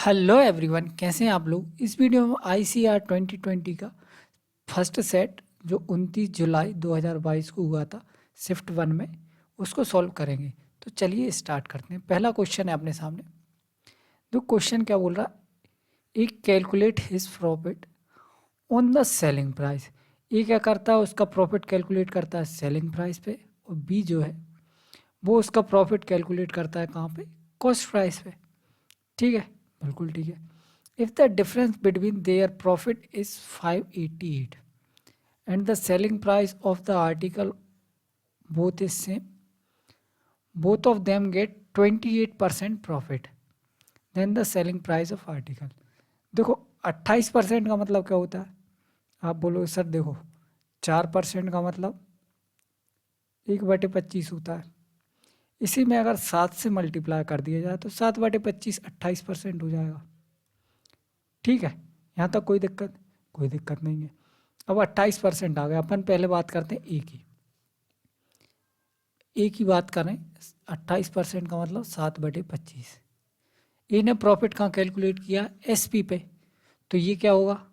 Hello everyone, कैसे हैं आप लोग। इस वीडियो में ICAR 2020 का फर्स्ट सेट जो 29 जुलाई 2022 को हुआ था शिफ्ट 1 में, उसको सॉल्व करेंगे। तो चलिए स्टार्ट करते हैं। पहला क्वेश्चन है अपने सामने। तो क्वेश्चन क्या बोल रहा है, एक calculate his profit on the selling price. ये क्या करता है, उसका प्रॉफिट कैलकुलेट करता है सेलिंग प्राइस पे, और बी जो है वो उसका प्रॉफिट कैलकुलेट करता है कहाँ पे, कॉस्ट प्राइस पे। ठीक है, बिल्कुल ठीक है। If the difference between their profit is 588 and the selling price of the article both is same, both of them get 28% profit, then the selling price of article। देखो 28% का मतलब क्या होता है, आप बोलोगे सर देखो 4% का मतलब 1/25 होता है। इसी में अगर 7 से मल्टीप्लाई कर दिया जाए तो 7/25 28% हो जाएगा। ठीक है, यहाँ तक कोई दिक्कत, कोई दिक्कत नहीं है। अब 28% आ गया। अपन पहले बात करते हैं ए की बात करें। 28% का मतलब 7/25। ए ने प्रॉफिट कहाँ कैलकुलेट किया, SP पे, तो ये क्या होगा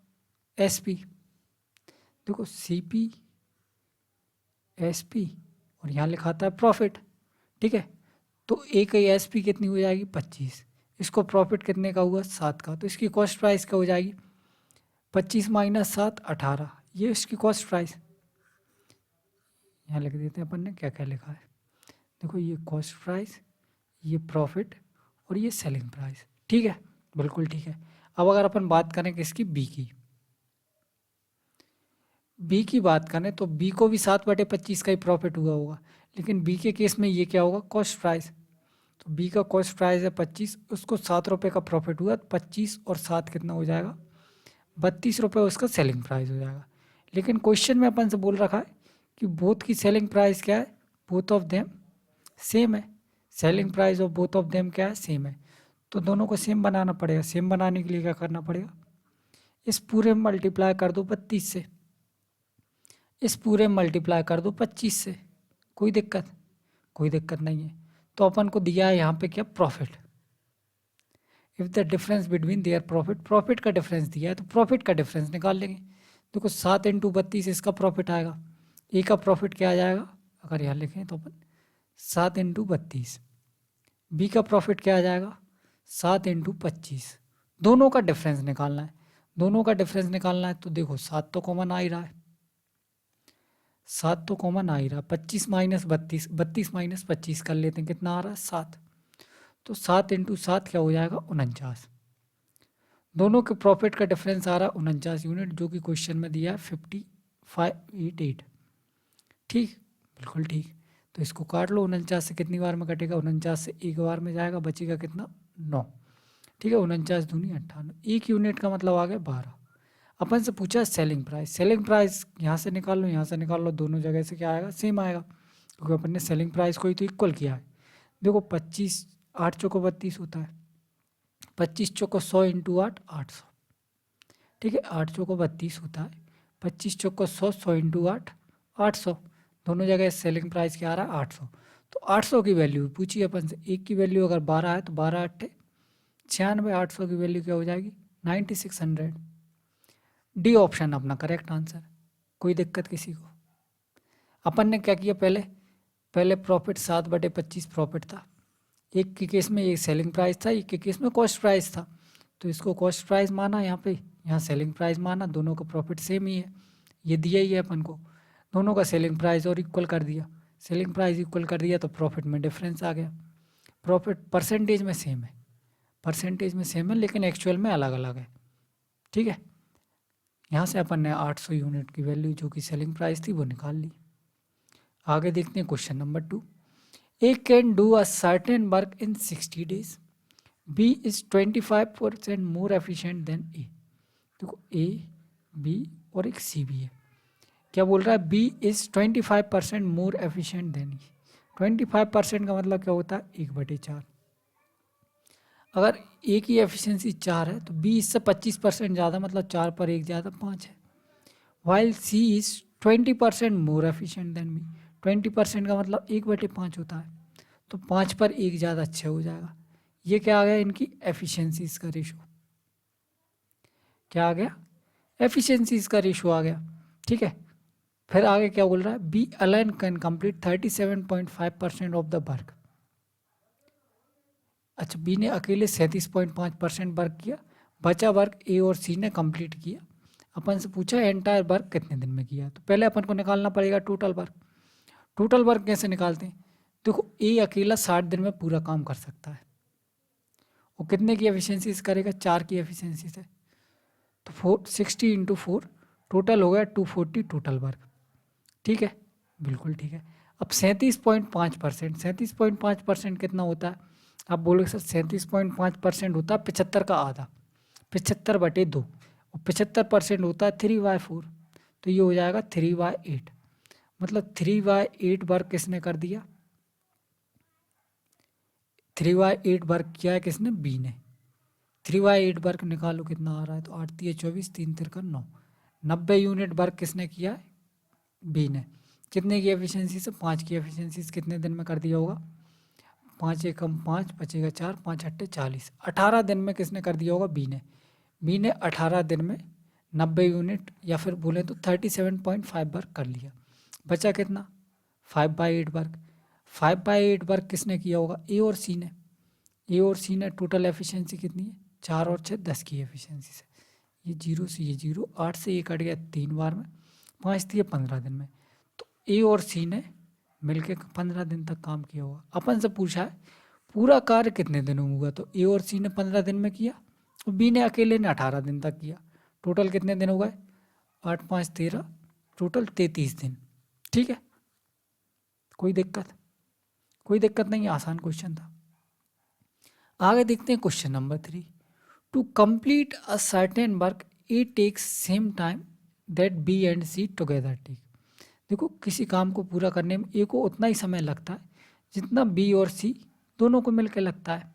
SP। देखो CP SP और यहाँ लिखा था प्रॉफिट। ठीक है, तो ए की SP कितनी हो जाएगी 25। इसको प्रॉफिट कितने का हुआ 7 का, तो इसकी कॉस्ट प्राइस क्या हो जाएगी 25 माइनस 7 18। ये इसकी कॉस्ट प्राइस। यहाँ लिख देते हैं अपन ने क्या क्या लिखा है। देखो ये कॉस्ट प्राइस, ये प्रॉफिट और ये सेलिंग प्राइस। ठीक है, बिल्कुल ठीक है। अब अगर अपन बात करें किसकी, बी की बात करें तो बी को भी 7/25 का ही प्रॉफिट हुआ होगा, लेकिन बी के केस में ये क्या होगा कॉस्ट प्राइस। तो बी का कॉस्ट प्राइस है 25, उसको 7 रुपये का प्रॉफिट हुआ, 25 और 7 कितना हो जाएगा 32 रुपये उसका सेलिंग प्राइस हो जाएगा। लेकिन क्वेश्चन में अपन से बोल रखा है कि बोथ की सेलिंग प्राइस क्या है, बोथ ऑफ देम सेम है। Selling price of both of them क्या है, सेम है। तो दोनों को सेम बनाना पड़ेगा। सेम बनाने के लिए क्या करना पड़ेगा, इस पूरे में मल्टीप्लाई कर दो 32 से, इस पूरे में मल्टीप्लाई कर दो 25 से। कोई दिक्कत, कोई दिक्कत नहीं है। तो अपन को दिया है यहाँ पे क्या, profit. If the difference between their profit, profit का डिफरेंस दिया है तो प्रॉफिट का डिफरेंस निकाल लेंगे। देखो 7 इंटू 32 इसका प्रॉफिट आएगा। ए का प्रॉफिट क्या आ जाएगा, अगर यहाँ लिखें तो अपन 7 इंटू 32। बी का प्रॉफिट क्या आ जाएगा 7 इंटू 25। दोनों का डिफरेंस निकालना है। दोनों का डिफरेंस निकालना है तो देखो 7 तो कॉमन आ ही रहा है, 7 तो कॉमन आ ही रहा है। 25 माइनस 32, 32 माइनस 25 कर लेते हैं, कितना आ रहा है 7। तो 7 इंटू 7 क्या हो जाएगा 49। दोनों के प्रॉफिट का डिफरेंस आ रहा है 49 यूनिट, जो कि क्वेश्चन में दिया है 5588। ठीक, बिल्कुल ठीक। तो इसको काट लो, 49 से कितनी बार में कटेगा, 49 से एक बार में जाएगा, बचेगा कितना 9। ठीक है, 49 दूनी 98, एक यूनिट का मतलब आ गया 12। अपन से पूछा सेलिंग प्राइस। सेलिंग प्राइस यहाँ से निकाल लो, यहाँ से निकाल लो, दोनों जगह से क्या आएगा सेम आएगा, क्योंकि अपन ने सेलिंग प्राइस को ही तो इक्वल किया है। देखो 25 8 चौको 32 होता है, 25 चौको 100 इंटू 8 800। ठीक है, 8 चौको 32 होता है, 25 चौको 100, 100 इंटू 8 800। दोनों जगह सेलिंग प्राइस क्या आ रहा है 800। तो 800 की वैल्यू पूछिए अपन से। एक की वैल्यू अगर 12 है तो 12 8 96, 800 की वैल्यू क्या हो जाएगी 9600। डी ऑप्शन अपना करेक्ट आंसर। कोई दिक्कत किसी को। अपन ने क्या किया, पहले पहले प्रॉफिट 7/25 प्रॉफिट था। एक के केस में ये सेलिंग प्राइस था, एक के केस में कॉस्ट प्राइस था। तो इसको कॉस्ट प्राइस माना यहाँ पे, यहाँ सेलिंग प्राइस माना। दोनों का प्रॉफिट सेम ही है, ये दिया ही है अपन को। दोनों का सेलिंग प्राइस और इक्वल कर दिया। सेलिंग प्राइस इक्वल कर दिया तो प्रॉफिट में डिफरेंस आ गया। प्रॉफिट परसेंटेज में सेम है, परसेंटेज में सेम है, लेकिन एक्चुअल में अलग अलग है। ठीक है, यहाँ से अपन ने 800 यूनिट की वैल्यू जो कि सेलिंग प्राइस थी वो निकाल ली। आगे देखते हैं question number 2। A can do a certain work in 60 days, B is 25% more efficient than A. देखो ए, बी और एक सी भी है। क्या बोल रहा है, B is 25% more efficient than E. 25% का मतलब क्या होता है 1/4। अगर ए की एफिशिएंसी 4 है तो बी इससे 25% ज़्यादा, मतलब 4 पर 1 ज़्यादा 5 है। While C is 20% more efficient than B. 20% का मतलब 1/5 होता है, तो 5 पर 1 ज़्यादा अच्छा हो जाएगा। ये क्या आ गया, इनकी एफिशिएंसीज का रेशो। क्या आ गया, एफिशिएंसीज का रेशो आ गया। ठीक है, फिर आगे क्या बोल रहा है, B alone can complete 37.5% of the work. अच्छा, बी ने अकेले 37.5% वर्क किया, बचा वर्क ए और सी ने कंप्लीट किया। अपन से पूछा एंटायर वर्क कितने दिन में किया, तो पहले अपन को निकालना पड़ेगा टोटल वर्क। टोटल वर्क कैसे निकालते हैं, देखो ए अकेला 60 दिन में पूरा काम कर सकता है, वो कितने की एफिशिएंसी करेगा, 4 की एफिशिएंसी से, तो 60 इंटू 4 टोटल हो गया 240 टोटल वर्क। ठीक है, बिल्कुल ठीक है। अब 37.5%, 37.5% कितना होता है, आप बोलोगे सर 37.5% होता है 75 का आधा, 75/2, और 75% होता है 3/4, तो ये हो जाएगा 3/8। मतलब 3/8 वर्क किसने कर दिया, 3/8 वर्क किया है किसने, बी ने। 3/8 वर्क निकालो कितना आ रहा है, तो 8 3 24, 3 3 9, 90 यूनिट वर्क किसने किया है, बी ने। कितने की एफिशिएंसी से, 5 की एफिशिएंसी से कितने दिन में कर दिया होगा, 5 एकम 5 बचेगा 4, 5 अट्ठे 40, 18 दिन में किसने कर दिया होगा, बी ने। बी ने 18 दिन में 90 यूनिट या फिर बोले तो 37.5 वर्क कर लिया। बचा कितना, 5/8 वर्क। 5/8 वर्क किसने किया होगा, ए और सी ने। ए और सी ने टोटल एफिशिएंसी कितनी है, 4 और 6 10 की एफिशिएंसी से। ये 0 से ये 0, 8 से ये कट गया 3 बार में, 5 थी 15 दिन में। तो ए और सी ने मिलके 15 दिन तक काम किया होगा। अपन से पूछा है पूरा कार्य कितने दिनों में हुआ, तो ए और सी ने 15 दिन में किया और बी ने अकेले ने 18 दिन तक किया। टोटल कितने दिन हो गए, 8 5 13, टोटल 33 दिन। ठीक है, कोई दिक्कत, कोई दिक्कत नहीं, आसान क्वेश्चन था। आगे देखते हैं question number 3। To complete a certain work A takes same time that B and C together take. देखो किसी काम को पूरा करने में ए को उतना ही समय लगता है जितना बी और सी दोनों को मिलकर लगता है।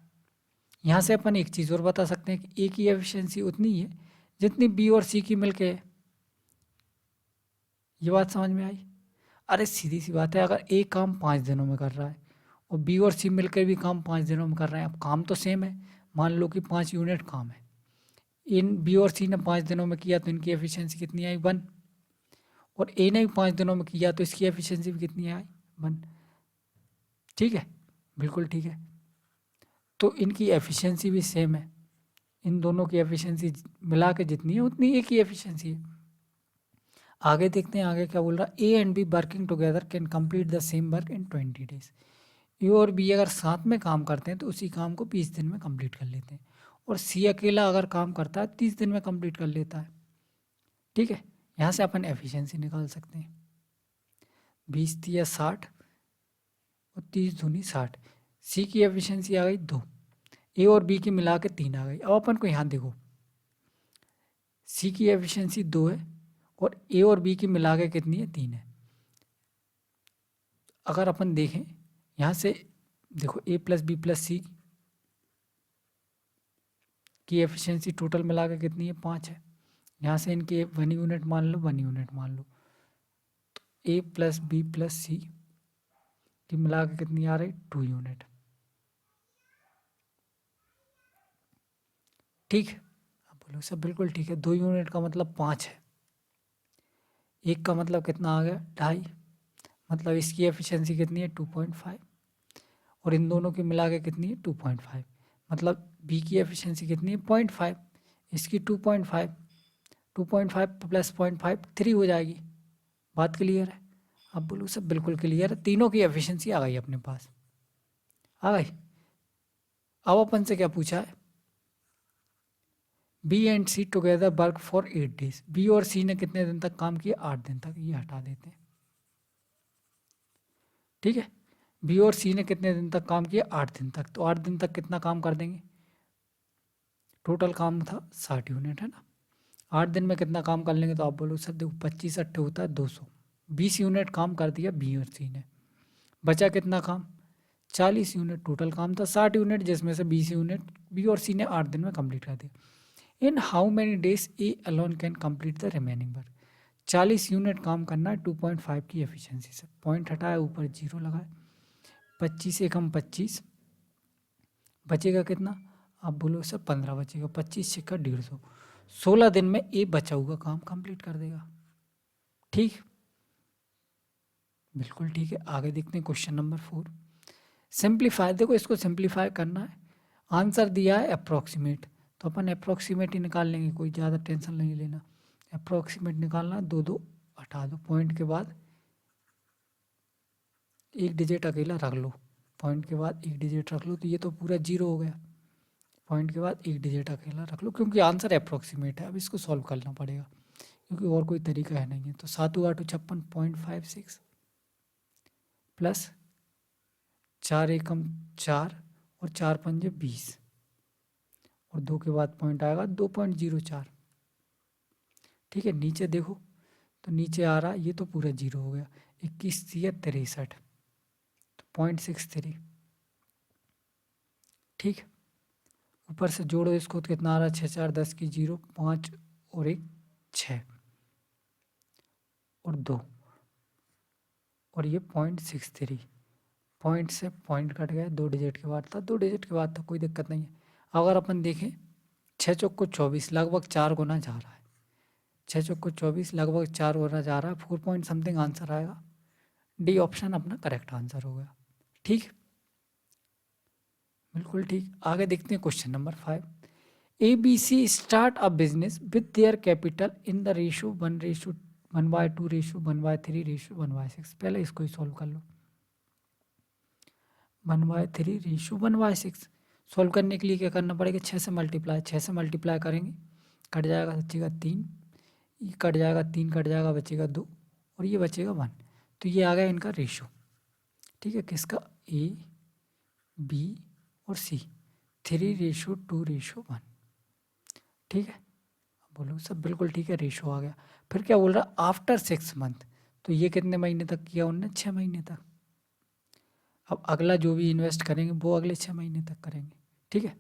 यहाँ से अपन एक चीज़ और बता सकते हैं कि ए की एफिशिएंसी उतनी ही है जितनी बी और सी की मिलके है। ये बात समझ में आई। अरे सीधी सी बात है, अगर ए काम 5 दिनों में कर रहा है और बी और सी मिलकर भी काम 5 दिनों में कर रहे हैं, अब काम तो सेम है, मान लो कि 5 यूनिट काम है, इन बी और सी ने 5 दिनों में किया तो इनकी एफिशिएंसी कितनी आई, 1। और ए ने भी 5 दिनों में किया तो इसकी एफिशिएंसी भी कितनी आई, 1। ठीक है, बिल्कुल ठीक है। तो इनकी एफिशिएंसी भी सेम है, इन दोनों की एफिशिएंसी मिला के जितनी है उतनी ए की एफिशिएंसी है। आगे देखते हैं, आगे क्या बोल रहा है, A and B working together can complete the same work in 20 days. A और बी अगर साथ में काम करते हैं तो उसी काम को 20 दिन में कंप्लीट कर लेते हैं, और सी अकेला अगर काम करता है 30 दिन में कंप्लीट कर लेता है। ठीक है, यहाँ से अपन एफिशिएंसी निकाल सकते हैं, 20 दिया 60 और 30 दूनी 60। सी की एफिशिएंसी आ गई 2, ए और बी की मिला के 3 आ गई। अब अपन को यहाँ देखो, सी की एफिशिएंसी 2 है और ए और बी की मिला के कितनी है, 3 है। अगर अपन देखें यहाँ से, देखो ए प्लस बी प्लस सी की एफिशिएंसी टोटल मिला के कितनी है, 5 है। यहाँ से इनके 1 यूनिट मान लो, 1 यूनिट मान लो, तो ए प्लस बी प्लस सी की मिला के कितनी आ रही, 2 यूनिट। ठीक है, अब बोलो सब बिल्कुल ठीक है। 2 यूनिट का मतलब 5 है, एक का मतलब कितना आ गया, 2.5, मतलब इसकी एफिशिएंसी कितनी है, 2.5, और इन दोनों की मिला के कितनी है, 2.5, मतलब बी की एफिशिएंसी कितनी है, 0.5, इसकी 2.5, 2.5 प्लस 0.5 3 हो जाएगी। बात क्लियर है, अब बोलो सब बिल्कुल क्लियर है। तीनों की एफिशिएंसी आ गई अपने पास, आ गई। अब अपन से क्या पूछा है, B and C together work for 8 days. B और सी ने कितने दिन तक काम किया, 8 दिन तक, ये हटा देते हैं। ठीक है, बी और सी ने कितने दिन तक काम किया, 8 दिन तक, तो 8 दिन तक कितना काम कर देंगे, टोटल काम था 60 यूनिट है ना, 8 दिन में कितना काम कर लेंगे, तो आप बोलो सर देखो 25 अट्ठे होता है 200, 20 यूनिट काम कर दिया बी और सी ने। बचा कितना काम, 40 यूनिट। टोटल काम था 60 यूनिट जिसमें से 20 यूनिट बी और सी ने 8 दिन में कंप्लीट कर दिया। In how many days A alone can complete the remaining work. 40 unit काम करना है 2.5 की एफिशिएंसी से, पॉइंट हटाया ऊपर 0 लगाए, 25 एकम 25 बचेगा कितना? आप बोलो सर 15 बचेगा, 25 सिक्का 150, 16 दिन में ये बचा हुआ काम कंप्लीट कर देगा। ठीक, बिल्कुल ठीक है। आगे देखते हैं क्वेश्चन नंबर 4। सिंप्लीफाई, देखो इसको सिंप्लीफाई करना है। आंसर दिया है अप्रोक्सीमेट, तो अपन अप्रोक्सीमेट ही निकाल लेंगे, कोई ज़्यादा टेंशन नहीं लेना। अप्रोक्सीमेट निकालना, 2 2 हटा दो, पॉइंट के बाद एक डिजिट अकेला रख लो, पॉइंट के बाद एक डिजिट रख लो, तो ये तो पूरा 0 हो गया। पॉइंट के बाद एक डिजिट अकेला रख लो, क्योंकि आंसर अप्रोक्सीमेट है। अब इसको सॉल्व करना पड़ेगा, क्योंकि और कोई तरीका है नहीं है। तो 7 8 56 0.56 प्लस 4 एकम 4 और 4 पंजे 20 और 2 के बाद पॉइंट आएगा 2.04। ठीक है, नीचे देखो तो नीचे आ रहा, ये तो पूरा 0 हो गया। 21 3 63, तो 0.63। ठीक, ऊपर से जोड़ो इसको तो कितना आ रहा है? 6 4 10 की 0, 5 और 1 6 और 2 और ये 0.63। पॉइंट से पॉइंट कट गया, 2 डिजिट के बाद था, 2 डिजिट के बाद था, कोई दिक्कत नहीं है। अगर अपन देखें 6 चौक को 24 लगभग 4 गुना जा रहा है, 6 चौक को 24 लगभग 4 गुना जा रहा है, 4 पॉइंट समथिंग आंसर आएगा। डी ऑप्शन अपना करेक्ट आंसर हो गया। ठीक, बिल्कुल ठीक। आगे देखते हैं question number 5। ABC start a business with their capital in the ratio 1:2 ratio 1:3 ratio 1:6। पहले इसको ही सॉल्व कर लो। 1/3 रेशियो 1/6 सॉल्व करने के लिए क्या करना पड़ेगा? 6 से मल्टीप्लाई, 6 से मल्टीप्लाई करेंगे, कट जाएगा, बचेगा 3, ये कट जाएगा, 3 कट जाएगा, बचेगा 2 और ये बचेगा 1। तो ये आ गया इनका रेशियो। ठीक है, किसका? A B और C, 3:2:1। ठीक है, बोलो सब बिल्कुल ठीक है, रेशियो आ गया। फिर क्या बोल रहा? आफ्टर 6 मंथ, तो ये कितने महीने तक किया उनने? 6 महीने तक। अब अगला जो भी इन्वेस्ट करेंगे वो अगले 6 महीने तक करेंगे। ठीक है,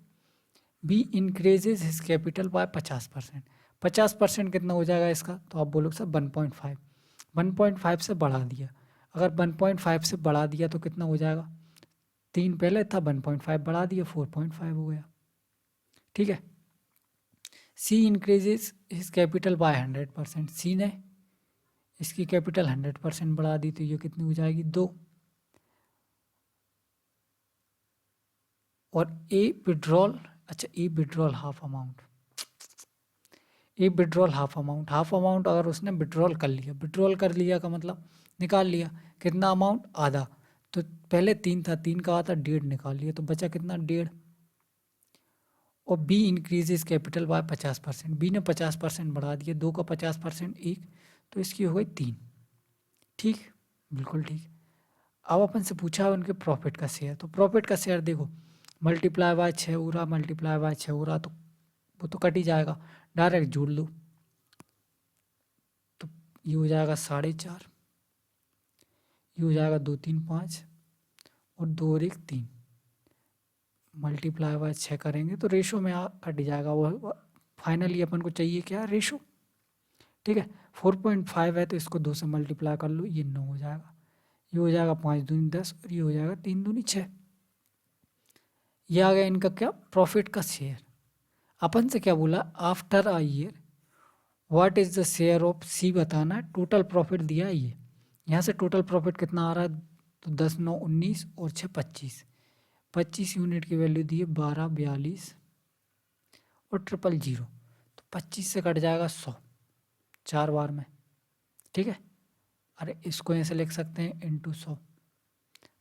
B increases his capital by 50%। 50% कितना हो जाएगा इसका? तो आप बोलोगे सर 1.5, 1.5 से बढ़ा दिया। अगर 1.5 से बढ़ा दिया तो कितना हो जाएगा? 3 पहले था, 1.5 बढ़ा दिया, 4.5 हो गया। ठीक है, सी इंक्रीजेज हिज कैपिटल बाय 100%। सी ने इसकी कैपिटल 100% बढ़ा दी, तो ये कितनी हो जाएगी? 2। और ए विड्रॉल, अच्छा A withdrawal half amount, A withdrawal half amount, half amount अगर उसने विड्रॉल कर लिया, विड्रॉल कर लिया का मतलब निकाल लिया, कितना अमाउंट? आधा। तो पहले 3 था, 3 का आता 1.5 निकाल लिया, तो बचा कितना? 1.5। और B increases capital by 50%, B ने 50% बढ़ा दिया, 2 का 50% 1, तो इसकी हो गई 3। ठीक, बिल्कुल ठीक। अब अपन से पूछा है उनके प्रॉफिट का शेयर, तो प्रॉफिट का शेयर देखो, मल्टीप्लाई बाय 6 हो रहा, मल्टीप्लाई बाय 6 हो रहा, तो वो तो कट ही जाएगा, डायरेक्ट जोड़ लो, तो ये हो जाएगा 4.5, ये हो जाएगा 2 3 5 और 2 और 1 3, मल्टीप्लाई बाय 6 करेंगे तो रेशो में कट जाएगा। वो फाइनली अपन को चाहिए क्या? रेशो। ठीक है, 4.5 है तो इसको 2 से मल्टीप्लाई कर लो, ये 9 हो जाएगा, ये हो जाएगा 5 दूनी 10 और ये हो जाएगा 3 दूनी 6। ये आ गया इनका क्या? प्रॉफिट का शेयर। अपन से क्या बोला? After a year what is the share of C बताना है, टोटल प्रॉफिट दिया है ये। यहाँ से टोटल प्रॉफिट कितना आ रहा है? तो 10 9 19 और 6 25, 25 यूनिट की वैल्यू दी है 12 42 और 000, तो 25 से कट जाएगा 100 4 बार में। ठीक है, अरे इसको ऐसे लिख सकते हैं इंटू 100,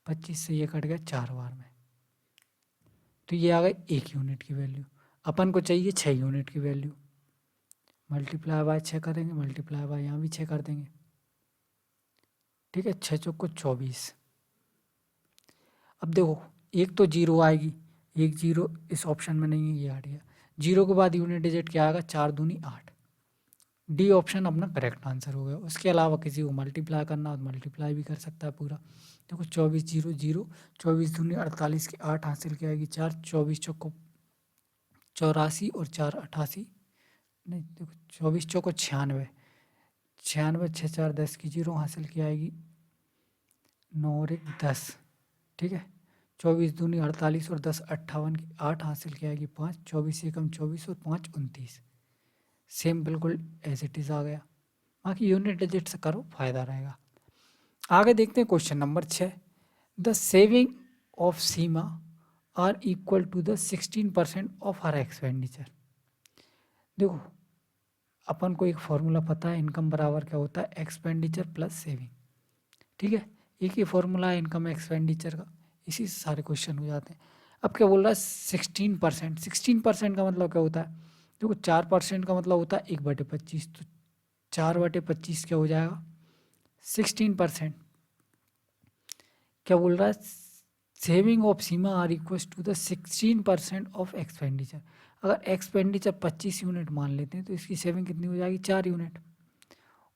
25 से ये कट गया 4 बार में, तो ये आ गई 1 यूनिट की वैल्यू। अपन को चाहिए 6 यूनिट की वैल्यू, मल्टीप्लाई बाय 6 करेंगे, मल्टीप्लाई बाय यहाँ भी 6 कर देंगे। ठीक है, 6 चौको 24। अब देखो एक तो 0 आएगी, एक 0 इस ऑप्शन में नहीं है, ये हट गया। 0 के बाद यूनिट डिजिट क्या आएगा? 4 दूनी 8। डी ऑप्शन अपना करेक्ट आंसर हो गया। उसके अलावा किसी को मल्टीप्लाई करना हो तो मल्टीप्लाई भी कर सकता है पूरा। देखो 24 0 0, 24 दूनी 48 की 8 हासिल की आएगी 4, 24 चौको 84 और 4 88, नहीं देखो 24 चौको 96, 96 6 4 10 की 0 हासिल की आएगी 9 और 1 10। ठीक है, 24 दूनी 48 और 10 58 की 8 हासिल किया जाएगी 5, 24 एकम 24 और 5 29। सेम बिल्कुल एज इट इज आ गया। बाकी यूनिट डिजिट से करो, फायदा रहेगा। आगे देखते हैं question number 6। The saving of Seema are equal to the 16% of her expenditure. देखो अपन को एक फॉर्मूला पता है, इनकम बराबर क्या होता है, एक्सपेंडिचर प्लस सेविंग। ठीक है, एक ही फॉर्मूला है इनकम एक्सपेंडिचर का, इसी से सारे क्वेश्चन हो जाते हैं। अब क्या बोल रहा है 16%। 16% का मतलब क्या होता है, देखो 4% का मतलब होता है 1/25, तो 4/25 क्या हो जाएगा 16%। क्या बोल रहा है, saving of Seema are equal to the 16% of expenditure. अगर एक्सपेंडिचर 25 यूनिट मान लेते हैं तो इसकी सेविंग कितनी हो जाएगी 4 यूनिट,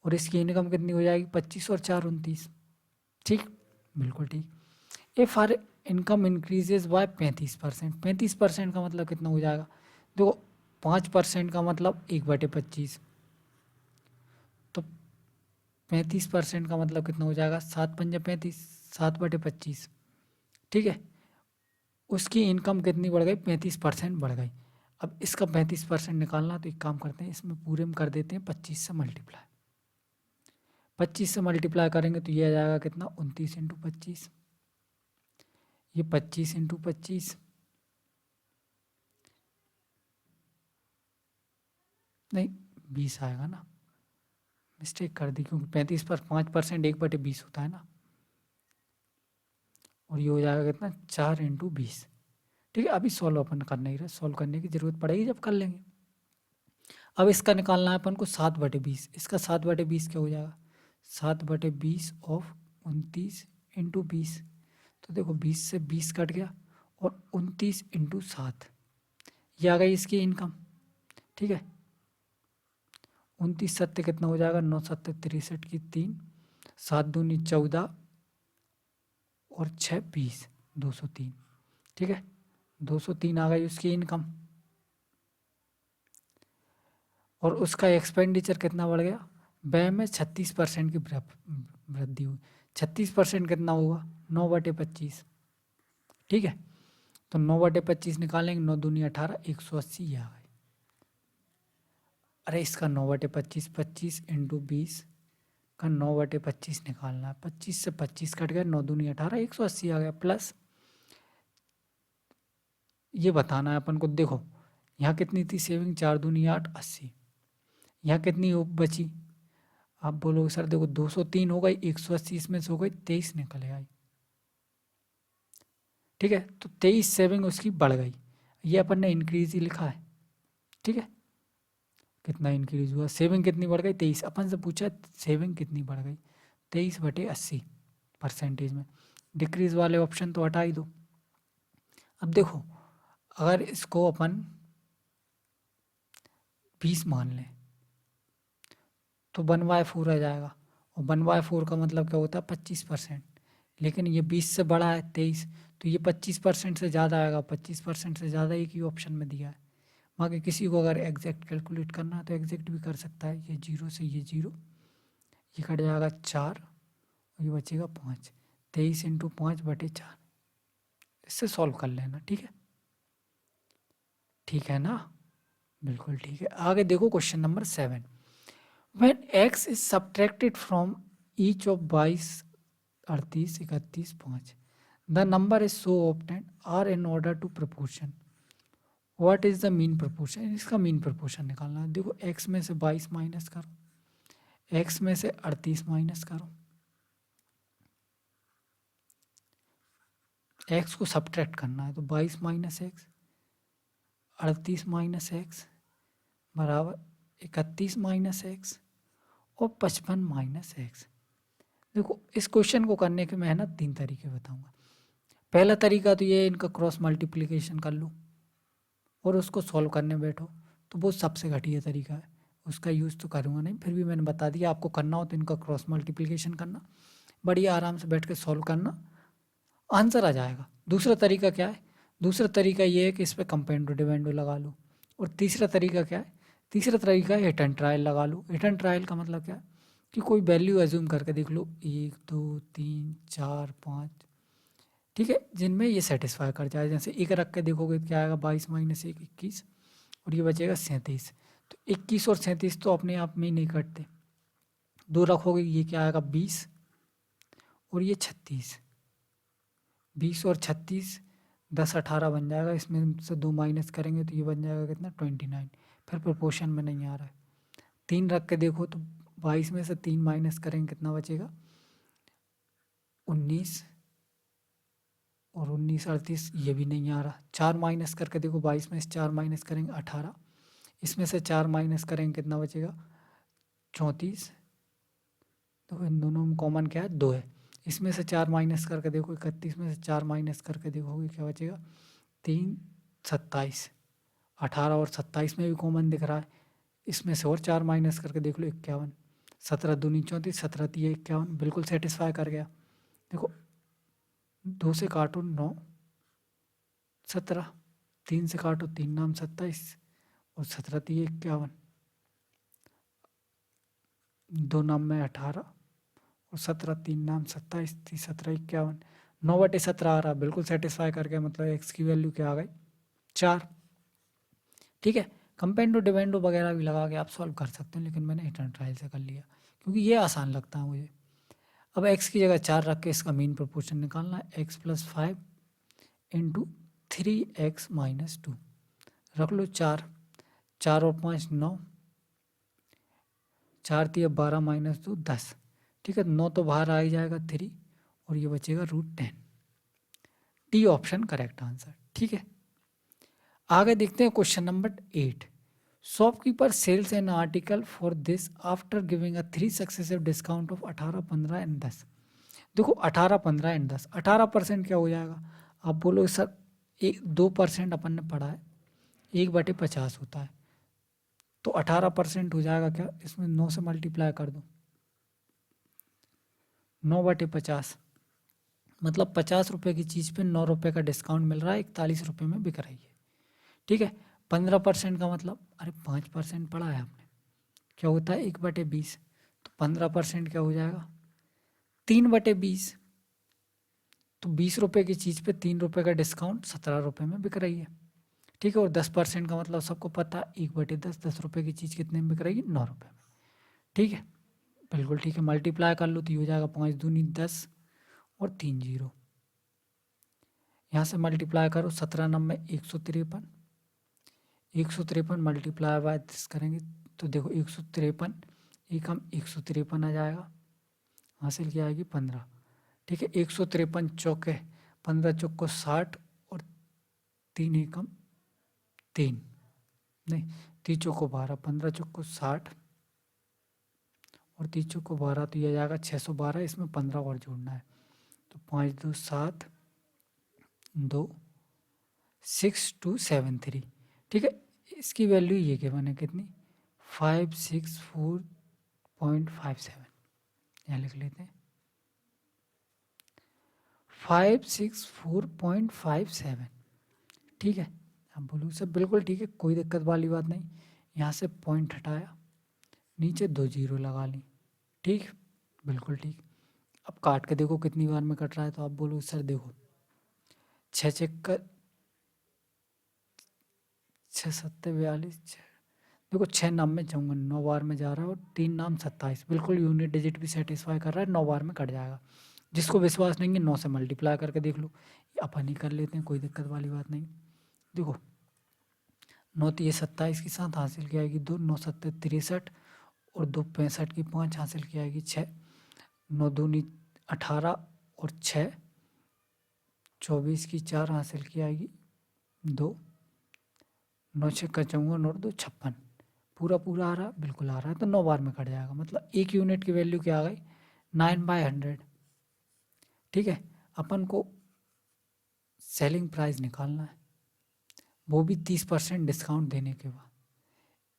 और इसकी इनकम कितनी हो जाएगी 25 और 4 29। ठीक, बिल्कुल ठीक। If our income increases by 35%, 35% का मतलब कितना हो जाएगा, देखो 5% का मतलब 1/25, तो 35% का मतलब कितना हो जाएगा 7×5 = 7/25। ठीक है, उसकी इनकम कितनी बढ़ गई 35% बढ़ गई। अब इसका 35% निकालना, तो एक काम करते हैं इसमें पूरे में कर देते हैं 25 से मल्टीप्लाई। 25 से मल्टीप्लाई करेंगे तो ये आ जाएगा कितना 29 × 25, ये 25 × 25, नहीं 20 आएगा ना, मिस्टेक कर दी, क्योंकि 35 पर 5% 1/20 होता है ना, और ये हो जाएगा कितना 4 × 20। ठीक है, अभी सॉल्व अपन करने ही रहे, सॉल्व करने की जरूरत पड़ेगी जब कर लेंगे। अब इसका निकालना है अपन को 7/20, इसका 7/20 क्या हो जाएगा 7/20 ऑफ 29 × 20, तो देखो 20 से 20 कट गया, और 29 × 7 ये आ गई इसकी इनकम। ठीक है, 29 सत्ते कितना हो जाएगा 9 7 63 की 3, 7 दूनी 14 और 6 20, 203। ठीक है, 203 आ गई उसकी इनकम, और उसका एक्सपेंडिचर कितना बढ़ गया, व्यय में 36% की वृद्धि हुई। 36% कितना होगा 9/25। ठीक है, तो 9/25 निकालेंगे, 9 दूनी 18, 180 ये आ गई। अरे इसका 9/25, 25 × 20 का 9/25 निकालना है, 25 से 25 कट गया, 9 दूनी 18, 180 आ गया। प्लस ये बताना है अपन को, देखो यहाँ कितनी थी सेविंग, 4 दूनी 8, 80, यहाँ कितनी बची, आप बोलोगे सर देखो 203 हो गई, 180 इसमें से हो गई, 23 निकल आई। ठीक है, तो 23 सेविंग उसकी बढ़ गई, ये अपन ने इंक्रीज ही लिखा है। ठीक है, कितना इंक्रीज हुआ, सेविंग कितनी बढ़ गई 23, अपन से पूछा सेविंग कितनी बढ़ गई 23/80 परसेंटेज में। डिक्रीज वाले ऑप्शन तो हटा ही दो। अब देखो अगर इसको अपन 20 मान लें तो 1/4 आ जाएगा, और 1/4 का मतलब क्या होता है 25%, लेकिन ये 20 से बड़ा है 23, तो ये 25% से ज़्यादा आएगा, 25% से ज़्यादा एक ही ऑप्शन में दिया है। बाकी किसी को अगर एग्जैक्ट कैलकुलेट करना है तो एग्जैक्ट भी कर सकता है, ये 0 से ये 0, ये कट जाएगा 4 और ये बचेगा 5, 23 × 5/4, इससे सॉल्व कर लेना। ठीक है, ठीक है ना, बिल्कुल ठीक है। आगे देखो question number 7। When x is subtracted from each of 22, 38, 31, 5, the number is so obtained are in order to proportion. What is the mean proportion? इसका मीन प्रोपोर्शन निकालना है। देखो x में से 22 माइनस करो, x में से 38 माइनस करो, x को सब्ट्रैक्ट करना है, तो 22 माइनस एक्स, 38 माइनस एक्स बराबर 31 माइनस एक्स और 55 माइनस एक्स। देखो इस क्वेश्चन को करने की मेहनत 3 तरीके बताऊंगा। पहला तरीका तो ये इनका क्रॉस मल्टीप्लिकेशन कर लो और उसको सॉल्व करने बैठो, तो वो सबसे घटिया तरीका है, उसका यूज़ तो करूँगा नहीं, फिर भी मैंने बता दिया आपको करना हो तो इनका क्रॉस मल्टीप्लिकेशन करना, बढ़िया आराम से बैठ के सॉल्व करना, आंसर आ जाएगा। दूसरा तरीका क्या है, दूसरा तरीका ये है कि इस पर कंपेंडो डिवेंडो लगा लो, और तीसरा तरीका क्या है, तीसरा तरीका है हिट एंड ट्रायल लगा लो। हिट एंड ट्रायल का मतलब क्या है कि कोई वैल्यू एज्यूम करके देख लो, 1 2 3 4 5, ठीक है, जिनमें ये सेटिस्फाई कर जाए। जैसे एक रख के देखोगे क्या आएगा, 22 माइनस 1 21, और ये बचेगा 37। तो 21 और 37 तो अपने आप में ही नहीं कटते, दो रखोगे ये क्या आएगा 20 और ये 36, 20 और 36 10 18 बन जाएगा, इसमें से 2 माइनस करेंगे तो ये बन जाएगा कितना 29। फिर प्रोपोर्शन में नहीं आ रहा है। 3 रख के देखो तो 22 में से 3 माइनस करेंगे कितना बचेगा 19, और 19 38 ये भी नहीं आ रहा। 4 माइनस करके देखो, 22 में से 4 माइनस करेंगे 18, इसमें से 4 माइनस करेंगे कितना बचेगा 34। तो इन दोनों में कॉमन क्या है 2 है। इसमें से 4 माइनस करके देखो, 31 में से 4 माइनस करके देखोगे क्या बचेगा 3 27। 18 और 27 में भी कॉमन दिख रहा है, इसमें से और 4 माइनस करके देख लो 51। 17 दूनी 34, 17 3 51, बिल्कुल सेटिस्फाई कर गया। देखो 2 से काटो 9 17, 3 से काटो 3 नाम 27, और 17 3 51, 2 नाम में 18, और 17 3 नाम 27, 17 51, 9/17 आ रहा, बिल्कुल सेटिस्फाई कर गया। मतलब एक्स की वैल्यू क्या आ गई 4। ठीक है, कंपेंडो डिवेंडो वगैरह भी लगा के आप सॉल्व कर सकते हो, लेकिन मैंने हिट एंड ट्रायल से कर लिया क्योंकि ये आसान लगता है मुझे। अब x की जगह 4 रख के इसका मीन प्रोपोर्शन निकालना है, x + 5 × 3x - 2 रख लो 4, 4 और 5 9, 4 3 12 - 2 10। ठीक है, 9 तो बाहर आ ही जाएगा 3, और ये बचेगा √10। D option correct answer. ठीक है, आगे देखते हैं question number 8। Shopkeeper sells an article for this after giving a 3 successive discount of 18 15 and 10। देखो 18 15 एंड 10, 18% क्या हो जाएगा, आप बोलो सर 2% अपन ने पढ़ा है, 1/50 होता है, तो 18% हो जाएगा क्या, इसमें 9 से मल्टीप्लाई कर दो, 9/50, मतलब 50 रुपये की चीज़ पे 9 रुपये का डिस्काउंट मिल रहा है, 41 रुपये में बिक रही है। ठीक है, 15% का मतलब, अरे 5% पढ़ा है आपने, क्या होता है 1/20, तो 15% क्या हो जाएगा 3/20, तो 20 रुपये की चीज़ पे 3 रुपये का डिस्काउंट 17 रुपये में बिक रही है। ठीक है, और 10% का मतलब सबको पता है 1/10, 10 रुपये की चीज़ कितने में बिक रही है 9 रुपये में। ठीक है, बिल्कुल ठीक है, मल्टीप्लाई कर लो तो ये हो जाएगा 5 दूनी 10 और 3 0, यहाँ से मल्टीप्लाई करो 17 नंबर 153, 153 मल्टीप्लाई बाय 10 करेंगे तो देखो 153 एकम 153 आ जाएगा, हासिल क्या आएगी 15। ठीक है, 153 चौके 15 चौक को 60, और 3 एकम 3 नहीं 3 चौक को 12, 15 चौक को 60 और 3 चौक को 12, तो यह जाएगा 612, इसमें 15 और जोड़ना है, तो 5 2 7 2 6 2 7 3। ठीक है, इसकी वैल्यू ये गिवन है कितनी 564.57, यहाँ लिख लेते हैं 564.57। ठीक है, अब बोलूँ सब बिल्कुल ठीक है, कोई दिक्कत वाली बात नहीं। यहाँ से पॉइंट हटाया, नीचे 2 0 लगा ली। ठीक, बिल्कुल ठीक। अब काट के देखो कितनी बार में कट रहा है, तो आप बोलो सर देखो 6 चक्कर 6 7 42, देखो 6 नाम में जाऊँगा 9 बार में जा रहा है, और 3 नाम 27, बिल्कुल यूनिट डिजिट भी सेटिस्फाई कर रहा है, 9 बार में कट जाएगा। जिसको विश्वास नहीं है 9 से मल्टीप्लाई करके देख लो, अपन ही कर लेते हैं, कोई दिक्कत वाली बात नहीं। देखो 9 तो ये 27 के साथ हासिल की आएगी 2, 9 7 63, और 2 65 की 5 हासिल की आएगी 6, 9 दूनी 18, और 6 24 की 4 हासिल की आएगी 2, 9 6 का 54 और 2 56, पूरा पूरा आ रहा है, बिल्कुल आ रहा है, तो 9 बार में कट जाएगा। मतलब एक यूनिट की वैल्यू क्या आ गई 9/100। ठीक है, अपन को सेलिंग प्राइस निकालना है, वो भी 30% डिस्काउंट देने के बाद।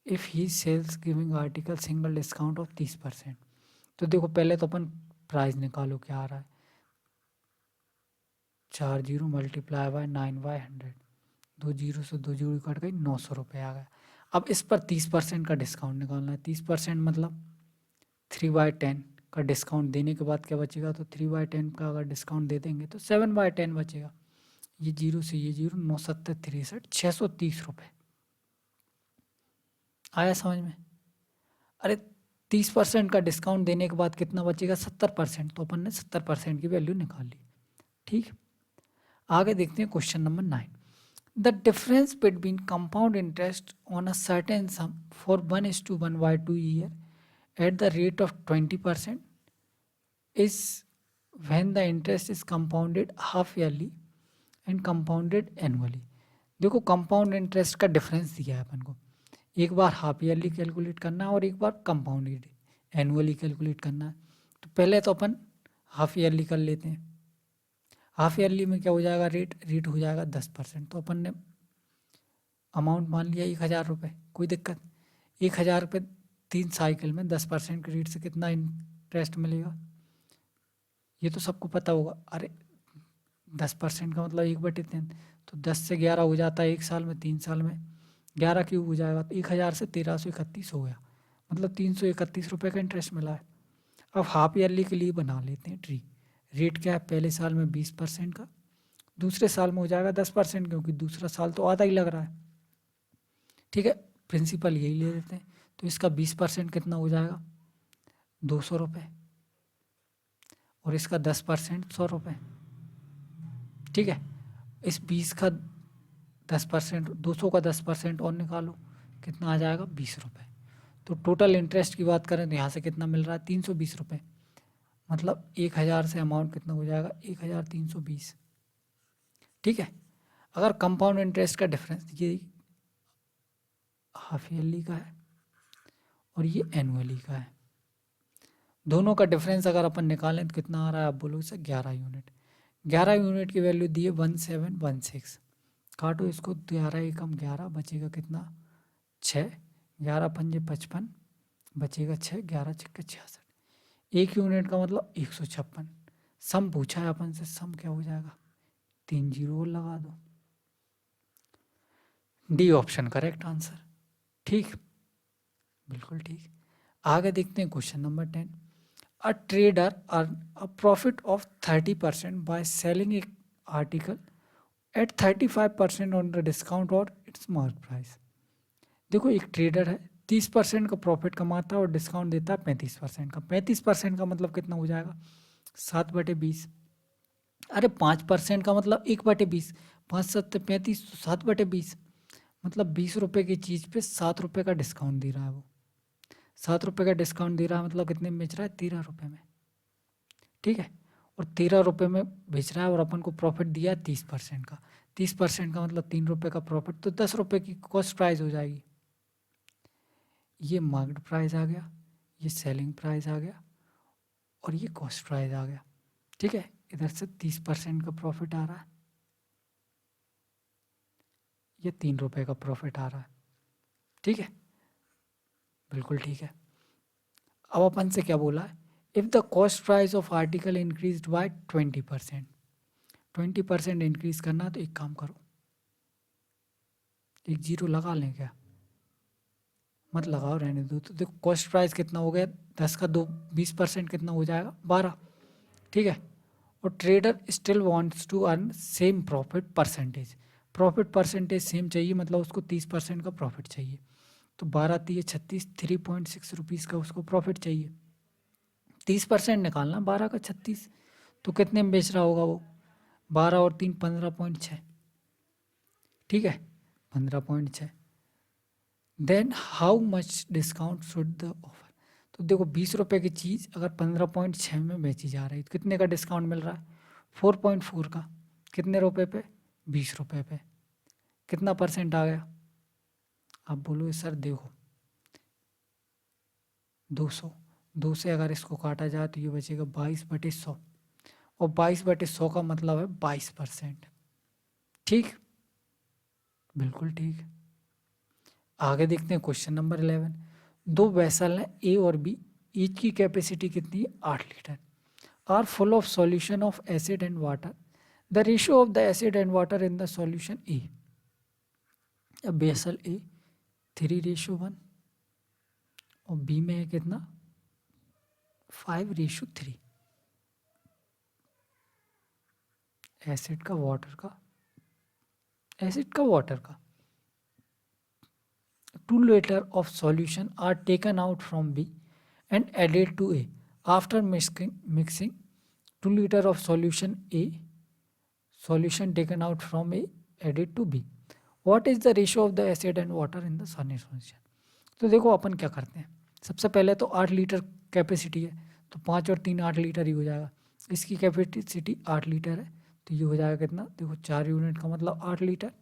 If he sells giving article single discount of 30%, तो देखो पहले तो अपन प्राइस निकालो क्या आ रहा है 4 0 मल्टीप्लाई बाय 9/100, 2 0 से 2 0 कट गई, 900 रुपये आ गया। अब इस पर 30% का डिस्काउंट निकालना है, 30% मतलब 3/10 का डिस्काउंट देने के बाद क्या बचेगा, तो 3/10 का अगर डिस्काउंट दे देंगे तो 7/10 बचेगा। ये 0 से ये 0, 9 7 63, 630 रुपये। आया समझ में? अरे 30% का डिस्काउंट देने के बाद कितना बचेगा, 70%। तो अपन ने 70% की वैल्यू निकाल ली। ठीक, आगे देखते हैं question number 9। The difference between compound interest on a certain some for 1:1/2 year at the rate of 20% is when the interest is compounded half yearly and compounded annually. देखो कंपाउंड इंटरेस्ट का difference दिया है अपन को, एक बार half yearly calculate करना है और एक बार कंपाउंडेड एनुअली कैलकुलेट करना है। तो पहले तो अपन हाफ ईयरली कर लेते हैं। हाफ ईयरली में क्या हो जाएगा, रेट हो जाएगा 10%। तो अपन ने अमाउंट मान लिया 1,000 रुपये, कोई दिक्कत। 1,000 रुपये 3 साइकिल में 10% के रेट से कितना इंटरेस्ट मिलेगा, ये तो सबको पता होगा। अरे 10% का मतलब 1/3, तो 10 से 11 हो जाता है 1 साल में, 3 साल में 11 क्यूब हो जाएगा। तो 1,000 से 1331 हो गया, मतलब 331 रुपये का इंटरेस्ट मिला है। अब हाफ ईयरली के लिए बना लेते हैं ट्री। रेट क्या है, पहले साल में 20% का, दूसरे साल में हो जाएगा 10%, क्योंकि दूसरा साल तो आधा ही लग रहा है। ठीक है, प्रिंसिपल यही ले लेते हैं। तो इसका 20% कितना हो जाएगा, 200 रुपये, और इसका 10% 100 रुपये। ठीक है, इस 20 का 10%, 200 का 10% और निकालो, कितना आ जाएगा, 20 रुपये। तो टोटल इंटरेस्ट की बात करें तो यहाँ से कितना मिल रहा है, 320 रुपये। मतलब 1,000 से अमाउंट कितना हो जाएगा, 1,320। ठीक है, अगर कंपाउंड इंटरेस्ट का डिफरेंस ये हाफ ईयरली का है और ये एनुअली का है, दोनों का डिफरेंस अगर अपन निकालें तो कितना आ रहा है, आप बोलो इसे 11 यूनिट। 11 यूनिट की वैल्यू दी है 1716। काटो इसको, 11 एकम 11, बचेगा कितना, 6, 11 पंजे 55, बचेगा 6, 11 छक्के 66। 1 यूनिट का मतलब 156। सम पूछा है अपन से, सम क्या हो जाएगा, 3 जीरो और लगा दो। D option correct answer. ठीक, बिल्कुल ठीक। आगे देखते हैं question number 10। A trader earn a profit of 30% by selling a article at 35% on the discount और इट्स मार्क प्राइस। देखो एक ट्रेडर है, 30% का प्रॉफिट कमाता है और डिस्काउंट देता है 35% का। 35% का मतलब कितना हो जाएगा, 7/20। अरे 5% का मतलब 1/20, 5 7 35, 7/20, मतलब 20 रुपये की चीज़ पे 7 रुपये का डिस्काउंट दे रहा है वो। 7 रुपये का डिस्काउंट दे रहा है मतलब कितने में बेच रहा है, 13 रुपये में। ठीक है, और 13 रुपये में बेच रहा है और अपन को प्रॉफिट दिया है 30% का। 30% का मतलब 3 रुपये का प्रॉफिट, तो 10 रुपये की कॉस्ट प्राइस हो जाएगी। ये मार्केट प्राइस आ गया, ये सेलिंग प्राइस आ गया, और ये कॉस्ट प्राइस आ गया। ठीक है, इधर से 30% का प्रॉफिट आ रहा है, ये 3 रुपये का प्रॉफिट आ रहा है। ठीक है, बिल्कुल ठीक है। अब अपन से क्या बोला है, if the cost price of article increase by 20%, 20% increase करना, तो एक काम करो, एक जीरो लगा लें क्या, मत लगाओ, रहने दो। तो देखो कॉस्ट प्राइस कितना हो गया, 10 का 2 20% कितना हो जाएगा, 12। ठीक है, और trader still wants to earn same profit percentage. Profit percentage same चाहिए, मतलब उसको 30% का प्रॉफिट चाहिए। तो 12 3 36, 3.6 रुपीज़ का उसको प्रॉफिट चाहिए। 30% निकालना, 12 का 36, तो कितने में बेच रहा होगा वो, 12 और 3 15.6। ठीक है, 15.6। Then how much discount should the offer. तो देखो 20 रुपये की चीज़ अगर 15.6 में बेची जा रही है तो कितने का डिस्काउंट मिल रहा है, 4.4 का। कितने रुपए पे, 20 रुपये पे। कितना परसेंट आ गया, आप बोलो सर देखो 200। 2 से अगर इसको काटा जाए तो ये बचेगा 22/100, और 22/100 का मतलब है 22%। ठीक, बिल्कुल ठीक। आगे देखते हैं क्वेश्चन नंबर 11। दो वेसल हैं ए और बी, ईच की कैपेसिटी कितनी है, 8 litre, are full of solution of acid and water. The ratio of the acid and water in the solution A. अब वेसल ए 3:1 और बी में है कितना 5:3 एसिड का वाटर का 2 liter of solution are taken out from B and added to A. After mixing 2 liter of solution taken out from A added to B. What is the ratio of the acid and water in the solution? तो देखो अपन क्या करते हैं, सबसे पहले तो 8 litre capacity है, तो 5 और 3 8 लीटर ही हो जाएगा। इसकी कैपेसिटी 8 लीटर है, तो ये हो जाएगा कितना, देखो 4 यूनिट का मतलब 8 लीटर,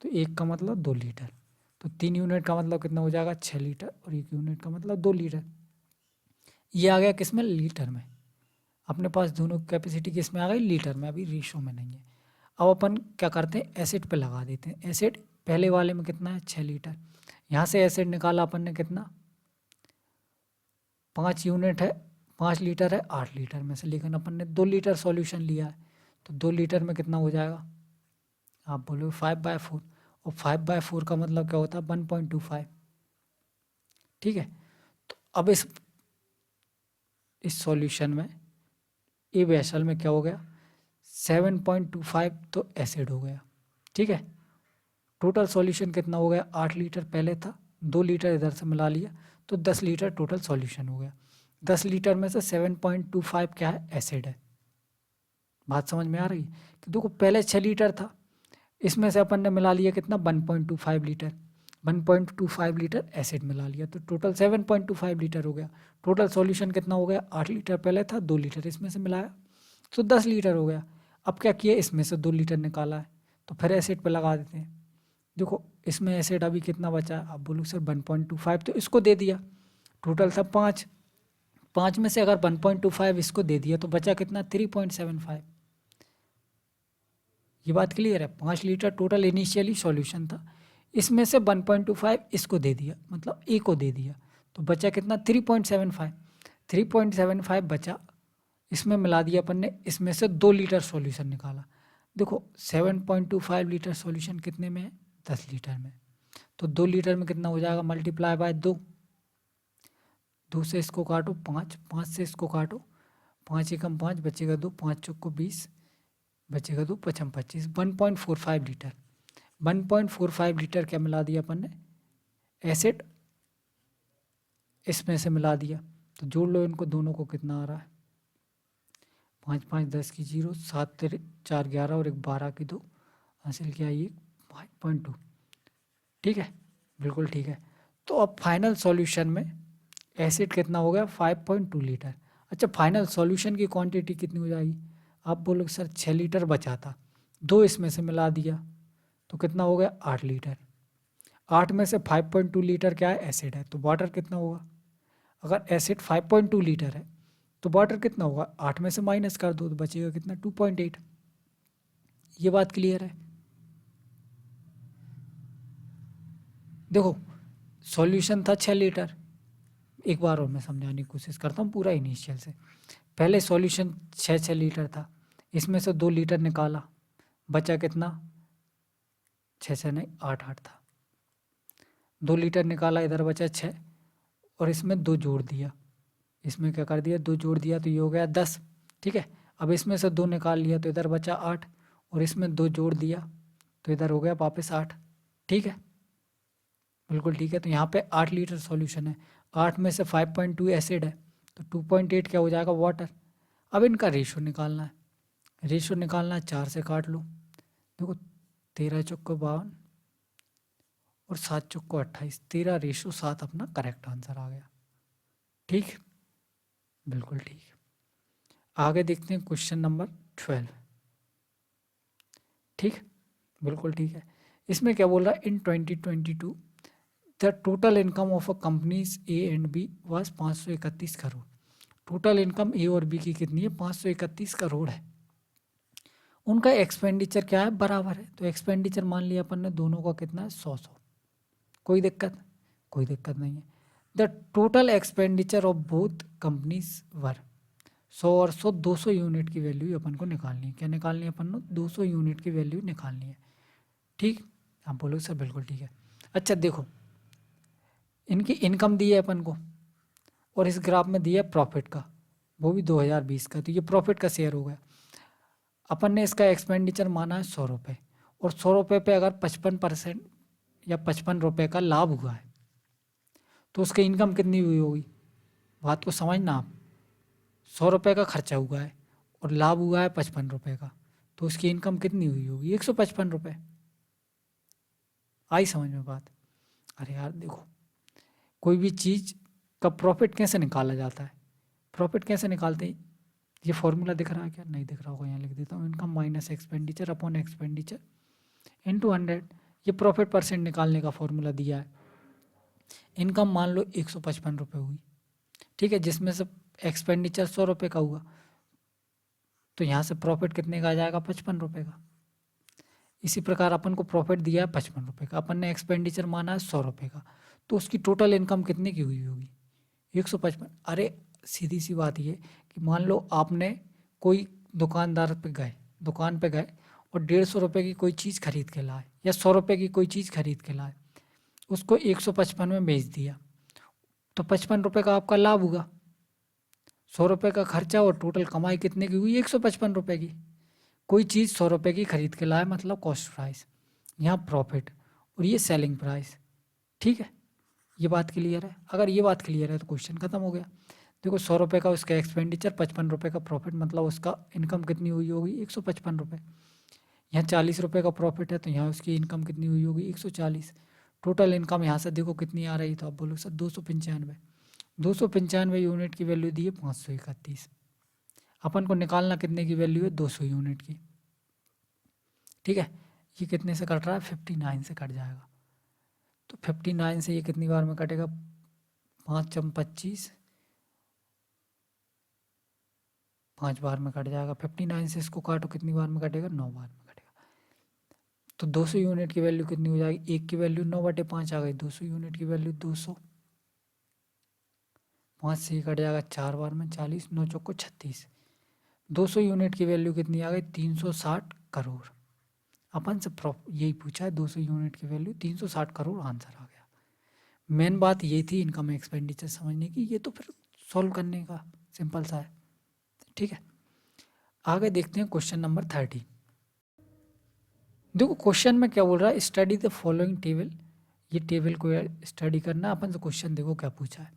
तो 1 का मतलब 2 लीटर, तो 3 यूनिट का मतलब कितना हो जाएगा 6 लीटर, और 1 यूनिट का मतलब 2 लीटर। ये आ गया किस में, लीटर में। अपने पास दोनों कैपेसिटी किस में आ गई, लीटर में, अभी रेशो में नहीं है। अब अपन क्या करते हैं, एसिड पे लगा देते हैं। एसिड पहले वाले में कितना है, 6 लीटर, यहाँ से एसिड निकाला अपन ने कितना, 5 यूनिट है, 5 लीटर है 8 लीटर में से, लेकिन अपन ने 2 लीटर सॉल्यूशन लिया है, तो 2 लीटर में कितना हो जाएगा, आप बोलो 5/4, और 5/4 का मतलब क्या होता है, 1.25। ठीक है, तो अब इस सॉल्यूशन में ए वेसल में क्या हो गया, 7.25 तो एसिड हो गया। ठीक है, टोटल सॉल्यूशन कितना हो गया, 8 लीटर पहले था, 2 लीटर इधर से मिला लिया, तो 10 लीटर टोटल सॉल्यूशन हो गया। 10 लीटर में से 7.25 क्या है, एसिड है। बात समझ में आ रही है कि देखो पहले 6 लीटर था, इसमें से अपन ने मिला लिया कितना, 1.25 लीटर, 1.25 लीटर एसिड मिला लिया, तो टोटल 7.25 लीटर हो गया। टोटल सॉल्यूशन कितना हो गया, 8 लीटर पहले था, 2 लीटर इसमें से मिलाया, तो 10 लीटर हो गया। अब क्या किया, इसमें से 2 लीटर निकाला है, तो फिर एसिड पे लगा देते हैं। देखो इसमें एसिड अभी कितना बचा है, आप बोलो सर 1.25, तो इसको दे दिया, टोटल था 5, 5 में से अगर 1.25 इसको दे दिया तो बचा कितना, 3.75। ये बात क्लियर है, 5 लीटर टोटल इनिशियली सॉल्यूशन था, इसमें से 1.25 इसको दे दिया, मतलब ए को दे दिया, तो बचा कितना, 3.75। 3.75 बचा, इसमें मिला दिया अपन ने, इसमें से 2 लीटर सॉल्यूशन निकाला। देखो 7.25 लीटर सॉल्यूशन कितने में है, 10 लीटर में, तो 2 लीटर में कितना हो जाएगा, मल्टीप्लाई बाय 2, 2 से इसको काटो 5, 5 से इसको काटो, 5 एकम 5 बचेगा 2, 5 चौक को 20 बचेगा 2, 5 25, 1.45 लीटर। 1.45 लीटर क्या मिला दिया अपन ने, एसिड इसमें से मिला दिया, तो जोड़ लो इनको दोनों को, कितना आ रहा है, 5 5 10 की 0, 7 4 11 और 1 12 की 2, हासिल क्या ये 5.2। ठीक है, बिल्कुल ठीक है। तो अब फाइनल सॉल्यूशन में एसिड कितना हो गया, 5.2 लीटर। अच्छा, फाइनल सॉल्यूशन की क्वांटिटी कितनी हो जाएगी, आप बोलोगे सर 6 लीटर बचा था, 2 इसमें से मिला दिया, तो कितना हो गया, 8 लीटर। 8 में से 5.2 लीटर क्या है, एसिड है, तो वाटर कितना होगा, अगर एसिड 5.2 लीटर है तो वाटर कितना होगा, 8 में से माइनस कर दो तो बचेगा कितना, 2.8। ये बात क्लियर है। देखो सॉल्यूशन था 6 लीटर, एक बार और मैं समझाने की कोशिश करता हूँ पूरा इनिशियल से। पहले सॉल्यूशन 6 लीटर था, इसमें से 2 लीटर निकाला, बचा कितना, 6 नहीं 8 था, 2 लीटर निकाला, इधर बचा 6, और इसमें 2 जोड़ दिया, इसमें क्या कर दिया, 2 जोड़ दिया, तो ये हो गया 10। ठीक है, अब इसमें से 2 निकाल लिया, तो इधर बचा 8, और इसमें 2 जोड़ दिया, तो इधर हो गया वापस 8। ठीक है, बिल्कुल ठीक है। तो यहाँ पे 8 लीटर सॉल्यूशन है, 8 में से 5.2 एसिड है, तो 2.8 क्या हो जाएगा, वाटर। अब इनका रेशो निकालना है, रेशो निकालना है, 4 से काट लो, देखो 13 चौको 52 और 7 चौको 28, 13:7 अपना करेक्ट आंसर आ गया। ठीक, बिल्कुल ठीक। आगे देखते हैं क्वेश्चन नंबर 12। ठीक, बिल्कुल ठीक है। इसमें क्या बोल रहा है, in 2022 the total income of a companies A and B was 531 crore. Total income A और बी की कितनी है, 531 करोड़ है। उनका एक्सपेंडिचर क्या है, बराबर है, तो एक्सपेंडिचर मान लिया अपन ने दोनों का कितना है, 100। कोई दिक्कत, कोई दिक्कत नहीं है। The total expenditure of both companies वर 100 और 100, 200 यूनिट की वैल्यू अपन को निकालनी है। क्या निकालनी है अपन को, 200 यूनिट की वैल्यू निकालनी है। ठीक, आप बोलो सर बिल्कुल ठीक है। अच्छा देखो, इनकी इनकम दी है अपन को, और इस ग्राफ में दिया प्रॉफिट का, वो भी 2020 का, तो ये प्रॉफिट का शेयर हो गया। अपन ने इसका एक्सपेंडिचर माना है 100 रुपये, और 100 रुपये पे अगर 55% या 55 रुपये का लाभ हुआ है तो उसकी इनकम कितनी हुई होगी? बात को समझना आप। 100 रुपये का खर्चा हुआ है और लाभ हुआ है 55 रुपये का, तो उसकी इनकम कितनी हुई होगी? 155 रुपये। आई समझ में बात? अरे यार देखो, कोई भी चीज़ का प्रॉफिट कैसे निकाला जाता है? प्रॉफिट कैसे निकालते हैं? ये फॉर्मूला दिख रहा है क्या? नहीं दिख रहा होगा, यहाँ लिख देता हूँ। Income minus expenditure upon expenditure into 100। ये प्रॉफिट परसेंट निकालने का फॉर्मूला दिया है। इनकम मान लो 155 रुपये हुई, ठीक है, जिसमें से एक्सपेंडिचर 100 रुपये का हुआ, तो यहाँ से प्रॉफिट कितने का आ जाएगा? 55 रुपये का। इसी प्रकार अपन को प्रॉफिट दिया है 55 रुपये का, अपन ने एक्सपेंडिचर माना है 100 रुपये का, तो उसकी टोटल इनकम कितने की हुई होगी? 155। अरे सीधी सी बात ये कि मान लो आपने कोई दुकानदार पे गए, दुकान पे गए और 150 रुपये की कोई चीज़ खरीद के लाए, या 100 रुपये की कोई चीज़ खरीद के लाए, उसको 155 में बेच दिया, तो 55 रुपये का आपका लाभ हुआ। 100 रुपये का खर्चा और टोटल कमाई कितने की हुई? 155 रुपये की। कोई चीज़ 100 रुपये की खरीद के लाए, मतलब कॉस्ट प्राइस, यहाँ प्रॉफिट, और ये सेलिंग प्राइस। ठीक है, ये बात क्लियर है? अगर ये बात क्लियर है तो क्वेश्चन खत्म हो गया। देखो 100 रुपये का उसका एक्सपेंडिचर, 55 रुपये का प्रॉफिट, मतलब उसका इनकम कितनी हुई होगी? 155 रुपये। यहाँ 40 रुपये का प्रॉफिट है, तो यहाँ उसकी इनकम कितनी हुई होगी? 140। टोटल इनकम यहाँ से देखो कितनी आ रही, तो आप बोलो सर 295। 295 यूनिट की वैल्यू दी है 531। अपन को निकालना कितने की वैल्यू है? 200 यूनिट की। ठीक है, ये कितने से कट रहा है? 59 से कट जाएगा। तो 59 से ये कितनी बार में कटेगा? 5 × 25, 5 बार में कट जाएगा। 59 से इसको काटो, कितनी बार में कटेगा? 9 बार में कटेगा। तो 200 यूनिट की वैल्यू कितनी हो जाएगी? एक की वैल्यू 9/5 आ गई, 200 यूनिट की वैल्यू 200। 5 से ही कट जाएगा 4 बार में, 40, 9 चौको 36। 200 यूनिट की वैल्यू कितनी आ गई? 360 करोड़। अपन से यही पूछा है, 200 यूनिट की वैल्यू 360 करोड़ आंसर आ गया। मेन बात ये थी इनकम एक्सपेंडिचर समझने की, ये तो फिर सॉल्व करने का सिंपल सा है। ठीक है, आगे देखते हैं क्वेश्चन नंबर 30। देखो क्वेश्चन में क्या बोल रहा है? Study the following table. ये टेबल को स्टडी करना अपन से। क्वेश्चन देखो क्या पूछा है।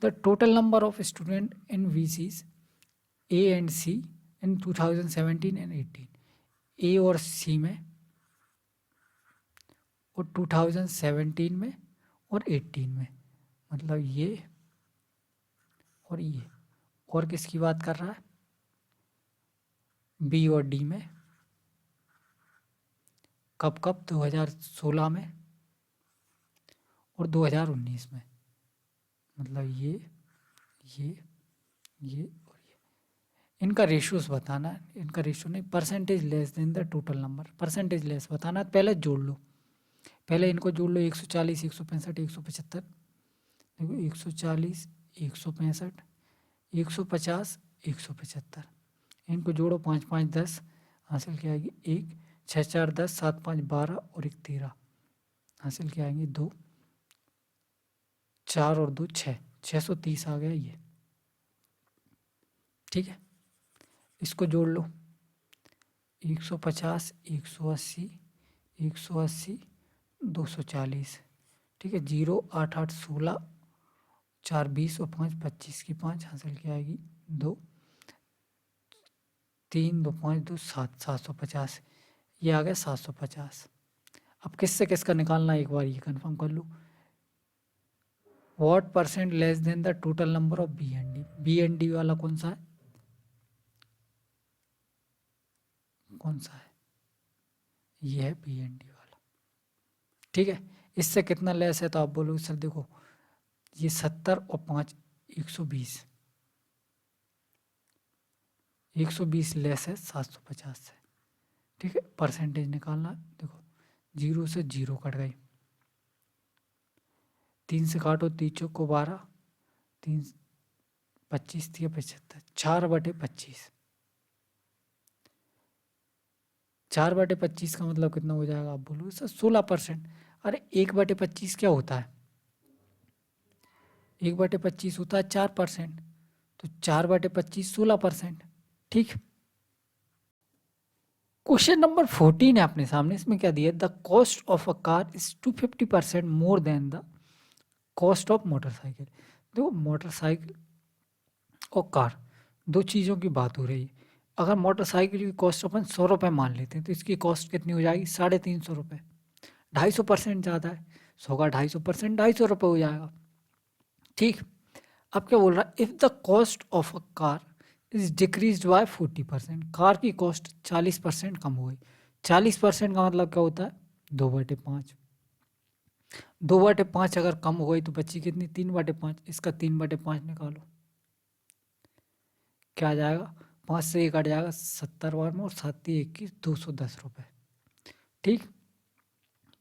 The total number of student in VCs A and C in 2017 and 18। ए और सी में, और 2017 में और 18 में, मतलब ये और ये। और किसकी बात कर रहा है? बी और डी में। कब कब? 2016 में और 2019 में, मतलब ये और ये। इनका रेशियोस बताना है। इनका रेशियो नहीं, percentage less than the total number. Percentage less बताना है। पहले जोड़ लो, पहले इनको जोड़ लो। 140, 165, 175। देखो 140, 165, 150, 175। इनको जोड़ो, 5 5 10, हासिल क्या आएगी? 1, 6 4 10, 7 5 12 और 1 13, हासिल क्या आएंगे? 2, 4 और 2 6, 630 आ गया ये। ठीक है, इसको जोड़ लो। 150, 180, 180, 240। ठीक है, 0 8 8 16, 4 20 और 5 25 की 5, हासिल क्या आएगी? 2, 3 2 5 2 7, 750। ये आ गया 750। अब किससे किसका निकालना है एक बार ये कंफर्म कर लो। What percent less than the total number of B and D. B and D वाला कौन सा है? कौन सा है? ये है बी एंड डी वाला। ठीक है, इससे कितना लेस है? तो आप बोलोगे सर देखो, ये 70 और 5 120। 120 लेस है 750 से। ठीक है, परसेंटेज निकालना है। देखो 0 से 0 कट गई, 3 से काटो, 3 चौको 12, 3 25 3 75, 4/25। 4/25 का मतलब कितना हो जाएगा? आप बोलो सर 16%। अरे 1/25 क्या होता है? 1/25 होता है 4%, तो 4/25 16%। ठीक। क्वेश्चन नंबर 14 है अपने सामने, इसमें क्या दिया, the cost of a car is 250% more than the cost of motorcycle. देखो मोटरसाइकिल और कार दो चीज़ों की बात हो रही है। अगर मोटरसाइकिल की कॉस्ट अपन 100 रुपये मान लेते हैं तो इसकी कॉस्ट कितनी हो जाएगी, 350 रुपये। 250% ज़्यादा है, 100 का 250% 250 रुपये हो जाएगा। ठीक। अब क्या बोल रहा है, if the cost of a car is decrease by 40%, car की कॉस्ट 40% कम हो गई। 40% का मतलब क्या होता है, 2/5। 2/5 अगर कम हो गई तो बची कितनी, 3/5। इसका 3/5 निकालो, क्या आ जाएगा, 5 से 1 कट जाएगा 70 बार में, और 7×1 = 210 रुपये। ठीक,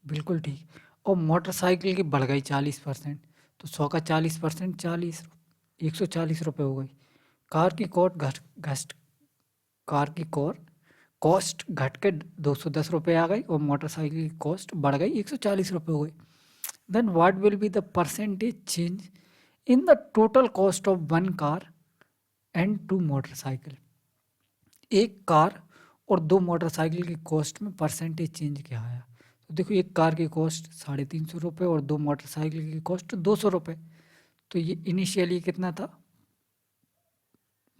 बिल्कुल ठीक। और मोटरसाइकिल की बढ़ गई 40%, तो 100 का 40% 40, 140 रुपये हो गई। कार की कॉस्ट घट कार की कॉस्ट घट के 210 रुपये आ गई, और मोटरसाइकिल की कॉस्ट बढ़ गई 140 रुपये हो गई। Then what will be the percentage change in the total cost of one car and 2 motorcycle. एक कार और 2 मोटरसाइकिल की कॉस्ट में परसेंटेज चेंज क्या आया। तो देखो एक कार की कॉस्ट 350 रुपये और 2 मोटरसाइकिल की कॉस्ट 200 रुपये। तो ये इनिशियली कितना था,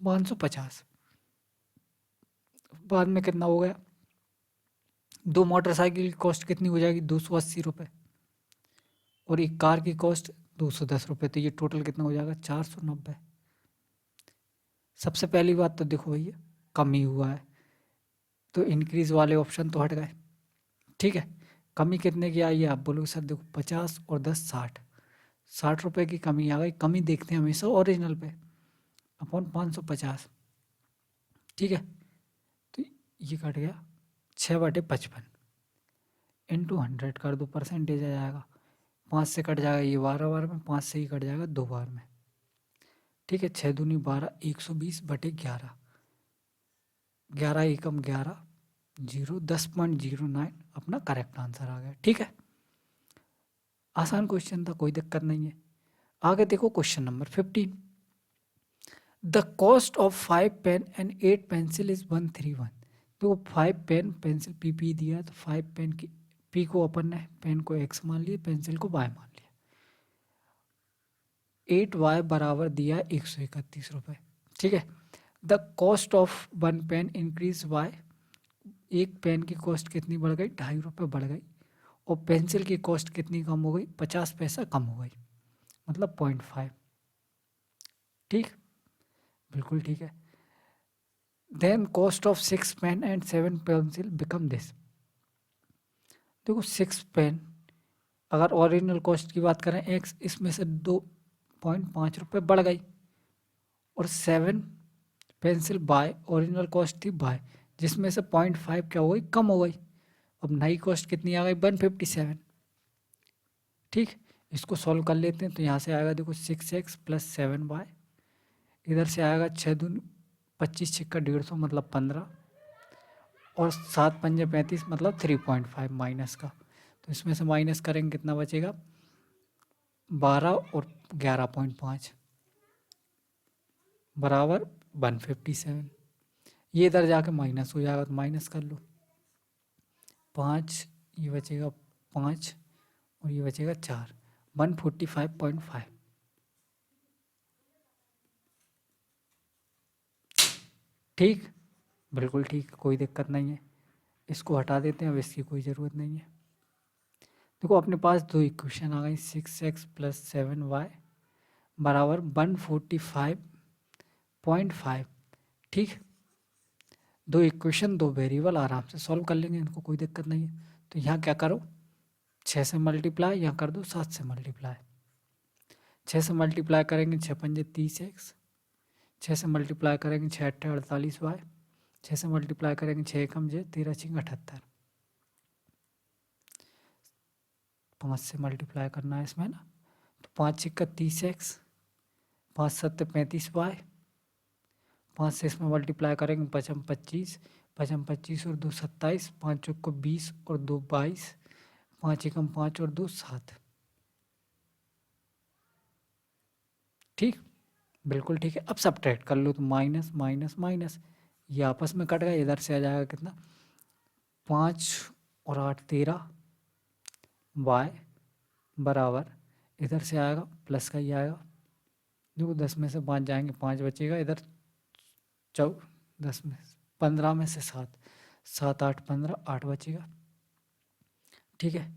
550। बाद में कितना हो गया, 2 मोटरसाइकिल की कॉस्ट कितनी हो जाएगी, 280 रुपये, और एक कार की कॉस्ट 210 रुपये। तो ये टोटल कितना हो जाएगा, 490। सबसे पहली बात तो देखो भैया कमी हुआ है, तो इंक्रीज वाले ऑप्शन तो हट गए। ठीक है, कमी कितने की आई है, आप बोलोगे सर देखो 50 और 10 60, 60 रुपये की कमी आ गई। कमी देखते हैं हमेशा ओरिजिनल पे, अपॉन 550। ठीक है, तो ये कट गया 6/55 इंटू 100 कर दो, परसेंटेज आ जाएगा। 5 से कट जाएगा ये 12 बार में, 5 से ही कट जाएगा 2 बार में। ठीक है, 6 दूनी 12, 120/11, 11 एकम 11, 0, 10.09 अपना करेक्ट आंसर आ गया। ठीक है, आसान क्वेश्चन था, कोई दिक्कत नहीं है। आगे देखो question number 15, the cost of 5 pen and 8 pencil is 131। तो 5 पेन पेंसिल पी दिया है, तो 5 पेन की पी को अपन ने पेन को x मान लिया, पेंसिल को y मान लिया। 8y बराबर दिया है 131 रुपये। ठीक है, the cost of 1 pen increase by, एक पेन की कॉस्ट कितनी बढ़ गई, 2.5 रुपये बढ़ गई, और पेंसिल की कॉस्ट कितनी कम हो गई, 50 पैसा कम हो गई, मतलब 0.5। ठीक, बिल्कुल ठीक है। Then cost of 6 pen and 7 pencil become this. देखो 6 पेन, अगर ओरिजिनल कॉस्ट की बात करें x, इसमें से 2.5 रुपये बढ़ गई, और 7 पेंसिल बाय, ओरिजिनल कॉस्ट थी बाय, जिसमें से 0.5 क्या हो गई, कम हो गई। अब नई कॉस्ट कितनी आ गई, 157। ठीक, इसको सॉल्व कर लेते हैं, तो यहाँ से आएगा देखो 6x + 7y, इधर से आएगा 6×2 25, 6 का 150 मतलब 15, और 7×5 35 मतलब 3.5 माइनस का। तो इसमें से माइनस करेंगे कितना बचेगा, 12 और 11.5 बराबर 157। ये इधर जाके माइनस हो जाएगा, तो माइनस कर लो, 5 ये बचेगा 5, और ये बचेगा 4, 145.5। ठीक, बिल्कुल ठीक, कोई दिक्कत नहीं है। इसको हटा देते हैं, अब इसकी कोई ज़रूरत नहीं है। देखो अपने पास दो इक्वेशन आ गई, 6x + 7y बराबर 145.5। ठीक, दो इक्वेशन दो वेरिएबल, आराम से सॉल्व कर लेंगे, इनको कोई दिक्कत नहीं है। तो यहाँ क्या करो, 6 से मल्टीप्लाई, यहाँ कर दो 7 से मल्टीप्लाई। 6 से मल्टीप्लाई करेंगे 6×5 30x, 6 से मल्टीप्लाई करेंगे 6×8 48y, 6 से मल्टीप्लाई करेंगे 6 एकम j 13×6 78, 5 से मल्टीप्लाई करना है इसमें ना, तो 5×6 30x, 5×7 35y, 5 से इसमें मल्टीप्लाई करेंगे 5×25, 5×25 और 2 27, 5×4 20 और 2 22, 5 एकम 5 और 2 7, ठीक, बिल्कुल ठीक है। अब सब्ट्रैक्ट कर लो तो माइनस माइनस माइनस, ये आपस में कट गए, इधर से आ जाएगा कितना, 5 और 8 13, y बराबर इधर से आएगा प्लस का ही आएगा। देखो 10 में से 5 जाएंगे, 5 बचेगा इधर, 10 में 15 में से 7, 7 8 15, 8 बचेगा। ठीक है,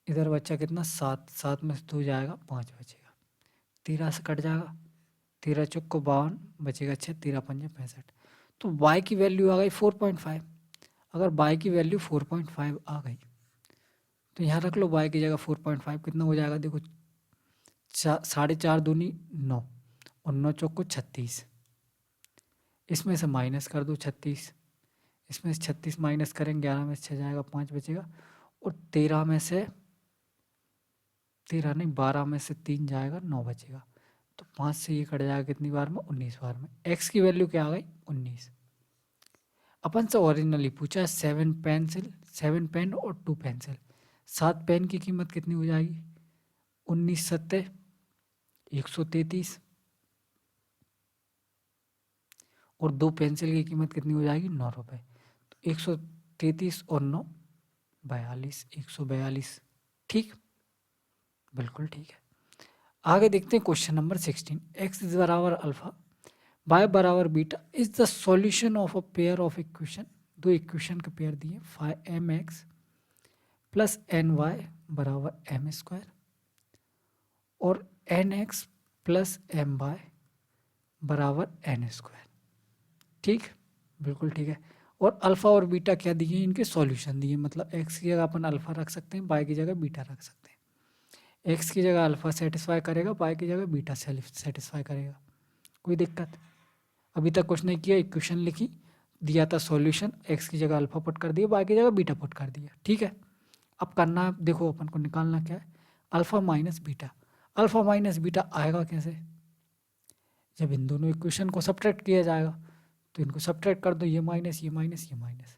इधर बच्चा कितना, 7, 7 में से 2 जाएगा, 5 बचेगा। 13 से कट जाएगा, 13 चौक को 52 बचेगा 6, 13 पंजे 65। तो y की वैल्यू आ गई 4.5। अगर y की वैल्यू 4.5 आ गई तो यहाँ रख लो y की जगह 4.5, कितना हो जाएगा देखो, 4.5 दूनी 9 और 9 चौक को 36, इसमें से माइनस कर दो 36, इसमें से 36 माइनस करेंगे, 11 में से 6 जाएगा, 5 बचेगा। और 13 में से 13 नहीं 12 में से 3 जाएगा, 9 बचेगा। तो 5 से ये कट जाएगा कितनी बार में, 19 बार में। x की वैल्यू क्या आ गई, 19। अपन से ओरिजिनली पूछा है 7 पेन और 2 पेंसिल। 7 पेन की कीमत कितनी हो जाएगी, 19 सत्ते 133, और 2 पेंसिल की कीमत कितनी हो जाएगी, 9 रुपये। तो 133 और 9 42, 142। ठीक, बिल्कुल ठीक है। आगे देखते हैं क्वेश्चन नंबर 16। x इज बराबर अल्फा, y बराबर beta is the solution of a pair of equation. दो इक्वेशन का पेयर दिए, 5mx प्लस ny बराबर एम स्क्वायर और nx प्लस my बराबर एन स्क्वायर। ठीक, बिल्कुल ठीक है। और अल्फा और बीटा क्या दिए, इनके सॉल्यूशन दिए, मतलब x की जगह अपन अल्फा रख सकते हैं, y की जगह बीटा रख सकते हैं। x की जगह अल्फा सेटिस्फाई करेगा, y की जगह बीटा सेटिस्फाई करेगा। कोई दिक्कत, अभी तक कुछ नहीं किया, इक्वेशन लिखी, दिया था सॉल्यूशन, x की जगह अल्फा पुट कर दिया, y की जगह बीटा पुट कर दिया। ठीक है, अब करना है, देखो अपन को निकालना क्या है, alpha minus beta. Alpha minus beta आएगा कैसे, जब इन दोनों इक्वेशन को सब्ट्रैक्ट किया जाएगा। तो इनको सब्ट्रैक्ट कर दो, ये माइनस ये माइनस ये माइनस,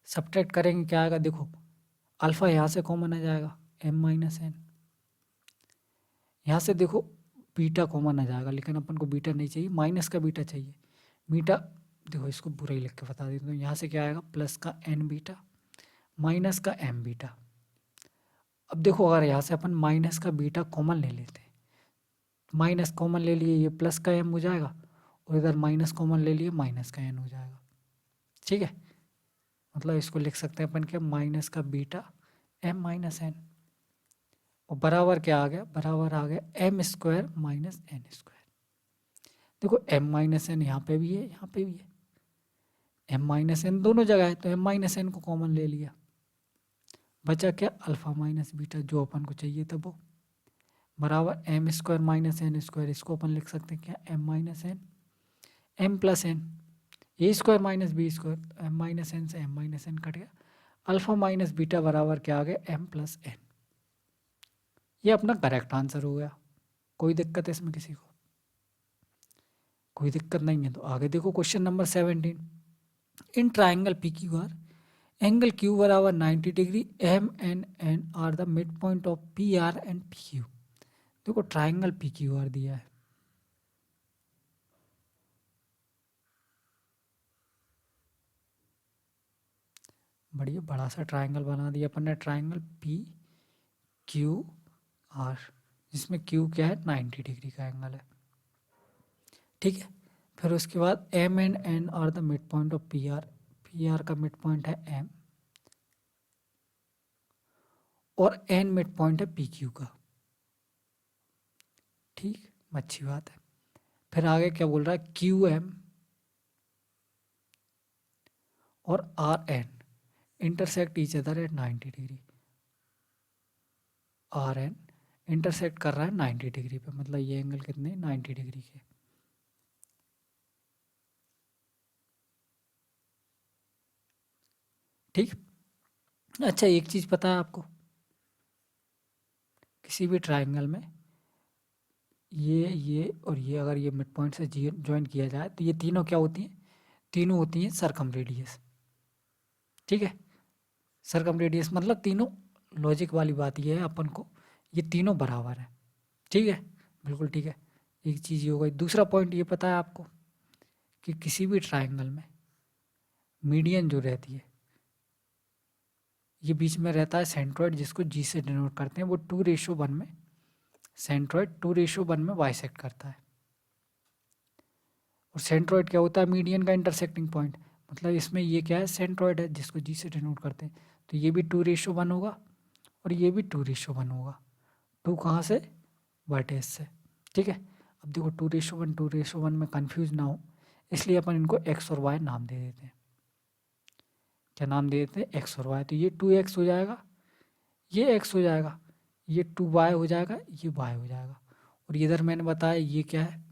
सब्ट्रैक्ट करेंगे क्या आएगा, देखो अल्फा यहाँ से कॉमन आ जाएगा, m माइनस एन। यहाँ से देखो बीटा कॉमन आ जाएगा, लेकिन अपन को बीटा नहीं चाहिए, माइनस का बीटा चाहिए। बीटा देखो, इसको बुरा ही लिख के बता देता हूँ, यहाँ से क्या आएगा, प्लस का एन बीटा माइनस का एम बीटा। अब देखो अगर यहाँ से अपन माइनस का बीटा कॉमन ले लेते हैं, माइनस कॉमन ले लिए, ये प्लस का एम हो जाएगा, और इधर माइनस कॉमन ले लिए, माइनस का एन हो जाएगा। ठीक है, मतलब इसको लिख सकते हैं अपन क्या, माइनस का बीटा एम माइनस एन, और बराबर क्या आ गया, बराबर आ गया M square minus N square. देखो एम माइनस एन यहाँ पे भी है, यहाँ पे भी है, एम माइनस एन दोनों जगह है, तो एम माइनस एन को कॉमन ले लिया, बचा क्या, अल्फा माइनस बीटा, जो अपन को चाहिए था वो, बराबर M square minus N square. इसको अपन लिख सकते हैं क्या, M minus N, M plus N, A square minus B square, M minus N से एम माइनस एन कट गया, अल्फा माइनस बीटा बराबर क्या आ गया, एम प्लस एन। ये अपना करेक्ट आंसर हो गया। कोई दिक्कत है इसमें किसी को, कोई दिक्कत नहीं है। तो आगे देखो question number 17। In triangle P Q R angle Q बराबर 90 degree, M and N are the mid point of P R and P Q. देखो ट्राइंगल पी क्यू आर दिया है, बढ़िया बड़ा सा ट्राइंगल बना दिया अपन ने, ट्राइंगल पी क्यू आर, जिसमें क्यू क्या है, 90 डिग्री का एंगल है। ठीक है, फिर उसके बाद M and N are the mid point of P R, P R का मिड पॉइंट है एम, और एन मिड पॉइंट है पी क्यू का। ठीक, अच्छी बात है। फिर आगे क्या बोल रहा है, क्यू एम और R N intersect each other at 90 degree. R N intersect कर रहा है 90 डिग्री पे, मतलब ये एंगल कितने, 90 डिग्री के। ठीक, अच्छा एक चीज़ पता है आपको, किसी भी ट्राइंगल में ये और ये अगर ये मिड पॉइंट से ज्वाइन किया जाए तो ये तीनों क्या होती हैं, तीनों होती हैं सरकमरेडियस। ठीक है, सरकमरेडियस मतलब तीनों, लॉजिक वाली बात ये है अपन को, ये तीनों बराबर है। ठीक है, बिल्कुल ठीक है, एक चीज़ ये हो गई। दूसरा पॉइंट ये पता है आपको कि किसी भी ट्राइंगल में मीडियन जो रहती है, ये बीच में रहता है सेंट्रोइड, जिसको जी से डिनोट करते हैं, वो 2:1 में सेंट्रोइड 2:1 में बाइसेक्ट करता है। और सेंट्रोइड क्या होता है? मीडियन का इंटरसेक्टिंग पॉइंट। मतलब इसमें ये क्या है? सेंट्रोइड है, जिसको जी से डिनोट करते हैं। तो ये भी 2:1 होगा और ये भी 2:1 होगा। 2 कहाँ से? वर्टेज से। ठीक है, अब देखो 2:1 में कंफ्यूज ना हो, इसलिए अपन इनको एक्स और वाई नाम दे देते हैं। क्या नाम दे देते हैं? एक्स और वाई। तो ये 2x हो जाएगा, ये x हो जाएगा, ये 2y हो जाएगा, ये y हो जाएगा। और इधर मैंने बताया ये क्या है?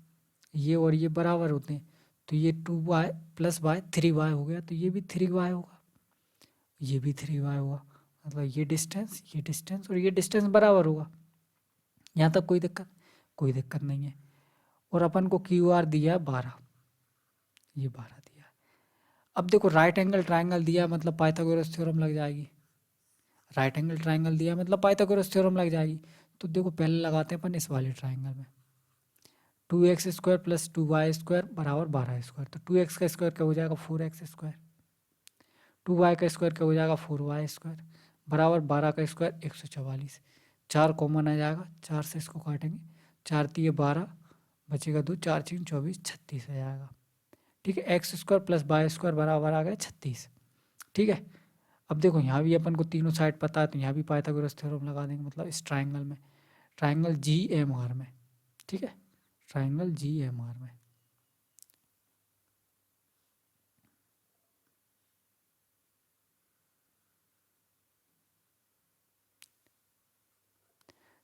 ये और ये बराबर होते हैं, तो ये 2y + y 3y हो गया, तो ये भी 3y होगा, ये भी 3y होगा। मतलब ये डिस्टेंस और ये डिस्टेंस बराबर होगा। यहाँ तक कोई दिक्कत? कोई दिक्कत नहीं है। और अपन को QR दिया है 12, ये 12 दिया है। अब देखो राइट एंगल ट्राइंगल दिया है, मतलब पाइथागोरस थ्योरम लग जाएगी। राइट एंगल ट्राइंगल दिया है मतलब पाइथागोरस थ्योरम लग जाएगी। तो देखो पहले लगाते हैं अपन इस वाले ट्राइंगल में। 2x² + 2y² बराबर 12²। तो 2x का स्क्वायर क्या हो जाएगा? 4x²। 2y का स्क्वायर क्या हो जाएगा? 4y² बराबर 12 का स्क्वायर 144। 4 कॉमन आ जाएगा, 4 से इसको काटेंगे, 4 × 3 = 12, बचेगा 2, 4 × 3 = 24, 36 आ जाएगा। ठीक है, x² + y² बराबर आ गया 36। ठीक है, अब देखो यहाँ भी अपन को तीनों साइड पता है, तो यहाँ भी पाइथागोरस थ्योरम लगा देंगे, मतलब इस ट्राइंगल में, ट्राइंगल GMR में। ठीक है, ट्राइंगल GMR में।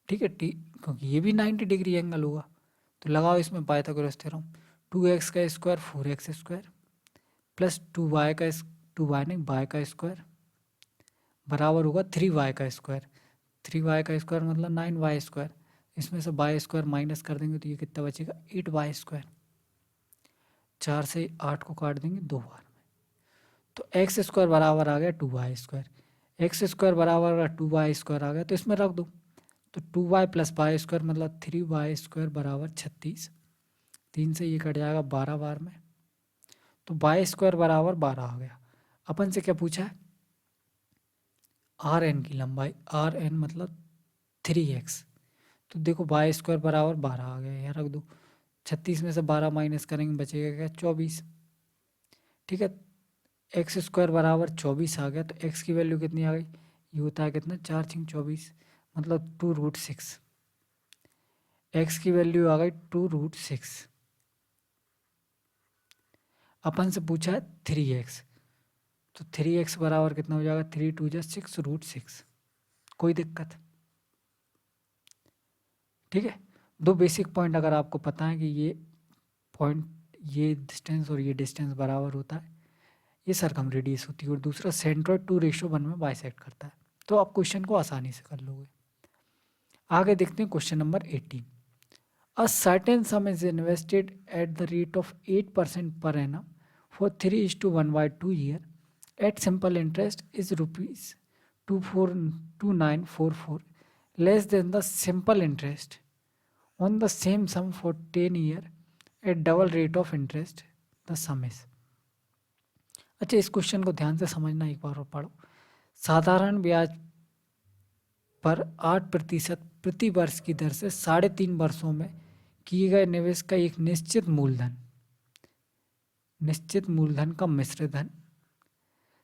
ठीक है, क्योंकि ये भी 90 डिग्री एंगल होगा, तो लगाओ इसमें पाइथागोरस थ्योरम। 2x का स्क्वायर 4x² प्लस 2y का 2y नहीं y का स्क्वायर बराबर होगा 3y का स्क्वायर। 3y का स्क्वायर मतलब 9y²। इसमें से y² माइनस कर देंगे तो ये कितना बचेगा? 8y²। 4 से 8 को काट देंगे 2 बार में, तो x² बराबर आ गया 2y²। x² बराबर अगर 2y² आ गया तो इसमें रख दो, तो 2y + y² मतलब 3y² बराबर 36। 3 से ये कट जाएगा 12 बार में, तो y² बराबर 12 आ गया। अपन से क्या पूछा है? RN की लंबाई, RN मतलब 3x। तो देखो y² बराबर 12 आ गया, यहाँ रख दो। 36 में से 12 माइनस करेंगे, बचेगा क्या? 24। ठीक है, x² बराबर 24 आ गया, तो x की वैल्यू कितनी आ गई? ये होता है कितना? 4 × 24 मतलब 2√6। x की वैल्यू आ गई 2√6। अपन से पूछा है 3x, तो 3x बराबर कितना हो जाएगा? 3 × 2 = 6 √6। कोई दिक्कत? ठीक है, दो बेसिक पॉइंट अगर आपको पता है कि ये पॉइंट, ये डिस्टेंस और ये डिस्टेंस बराबर होता है, ये सरकमरेडियस होती है, और दूसरा सेंट्रोइड 2:1 में बाइसेक्ट करता है, तो आप क्वेश्चन को आसानी से कर लोगे। आगे देखते हैं question number 18। A certain sum is invested at the rate of 8% per annum for 3:1/2 year at simple interest is rupees 242944 less than the simple interest on the same sum for 10 year at double rate of interest. The sum is। अच्छा, इस question को ध्यान से समझना, एक बार और पढ़ो। साधारण ब्याज पर 8% प्रति वर्ष की दर से 3.5 वर्षों में किए गए निवेश का एक निश्चित मूलधन का मिश्र धन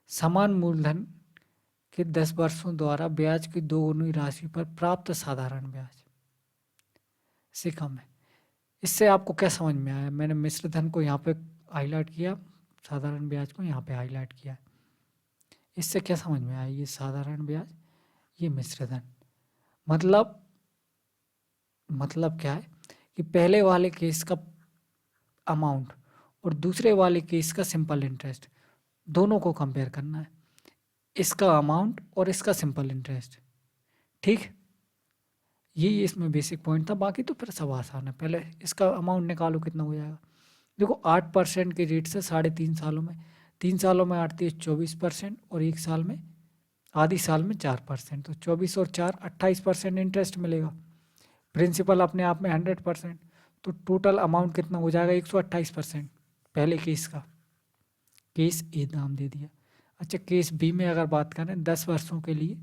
समान मूलधन के 10 वर्षों द्वारा ब्याज की 2 गुनी राशि पर प्राप्त साधारण ब्याज से कम है। इससे आपको क्या समझ में आया? मैंने मिश्र धन को यहाँ पे हाईलाइट किया, साधारण ब्याज को यहाँ पे हाईलाइट किया। इससे क्या समझ में आया? ये साधारण ब्याज, ये मिश्र धन। मतलब क्या है कि पहले वाले केस का अमाउंट और दूसरे वाले केस का सिंपल इंटरेस्ट, दोनों को कंपेयर करना है, इसका अमाउंट और इसका सिंपल इंटरेस्ट। ठीक, यही इसमें बेसिक पॉइंट था, बाकी तो फिर सब आसान है। पहले इसका अमाउंट निकालो, कितना हो जाएगा? देखो 8% के रेट से 3.5 सालों में, 3 सालों में आती है 24% और 1 साल में, आधी साल में 4%, तो 24 और 4 28% इंटरेस्ट मिलेगा। प्रिंसिपल अपने आप में 100%, तो टोटल अमाउंट कितना हो जाएगा 128%। पहले केस का, केस ए नाम दे दिया। अच्छा, केस बी में अगर बात करें 10 वर्षों के लिए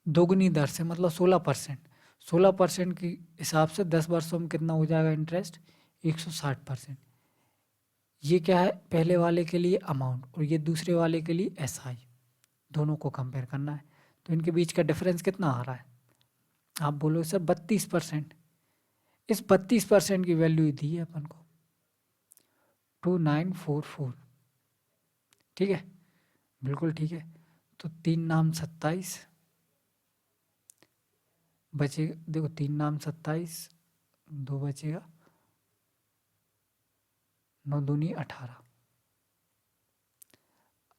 दोगुनी दर से, मतलब 16%। 16% के हिसाब से 10 वर्षों में कितना हो जाएगा इंटरेस्ट, 160%। ये क्या है, पहले वाले के लिए अमाउंट और ये दूसरे वाले के लिए एसआई, दोनों को कंपेयर करना है। तो इनके बीच का डिफरेंस कितना आ रहा है, आप बोलो सर 32%। इस 32% की वैल्यू दी है अपन को 2944। ठीक है, बिल्कुल ठीक है। तो 3 नाम 27 बचेगा, देखो 3 नाम 27, 2 बचेगा, 9 दूनी 18।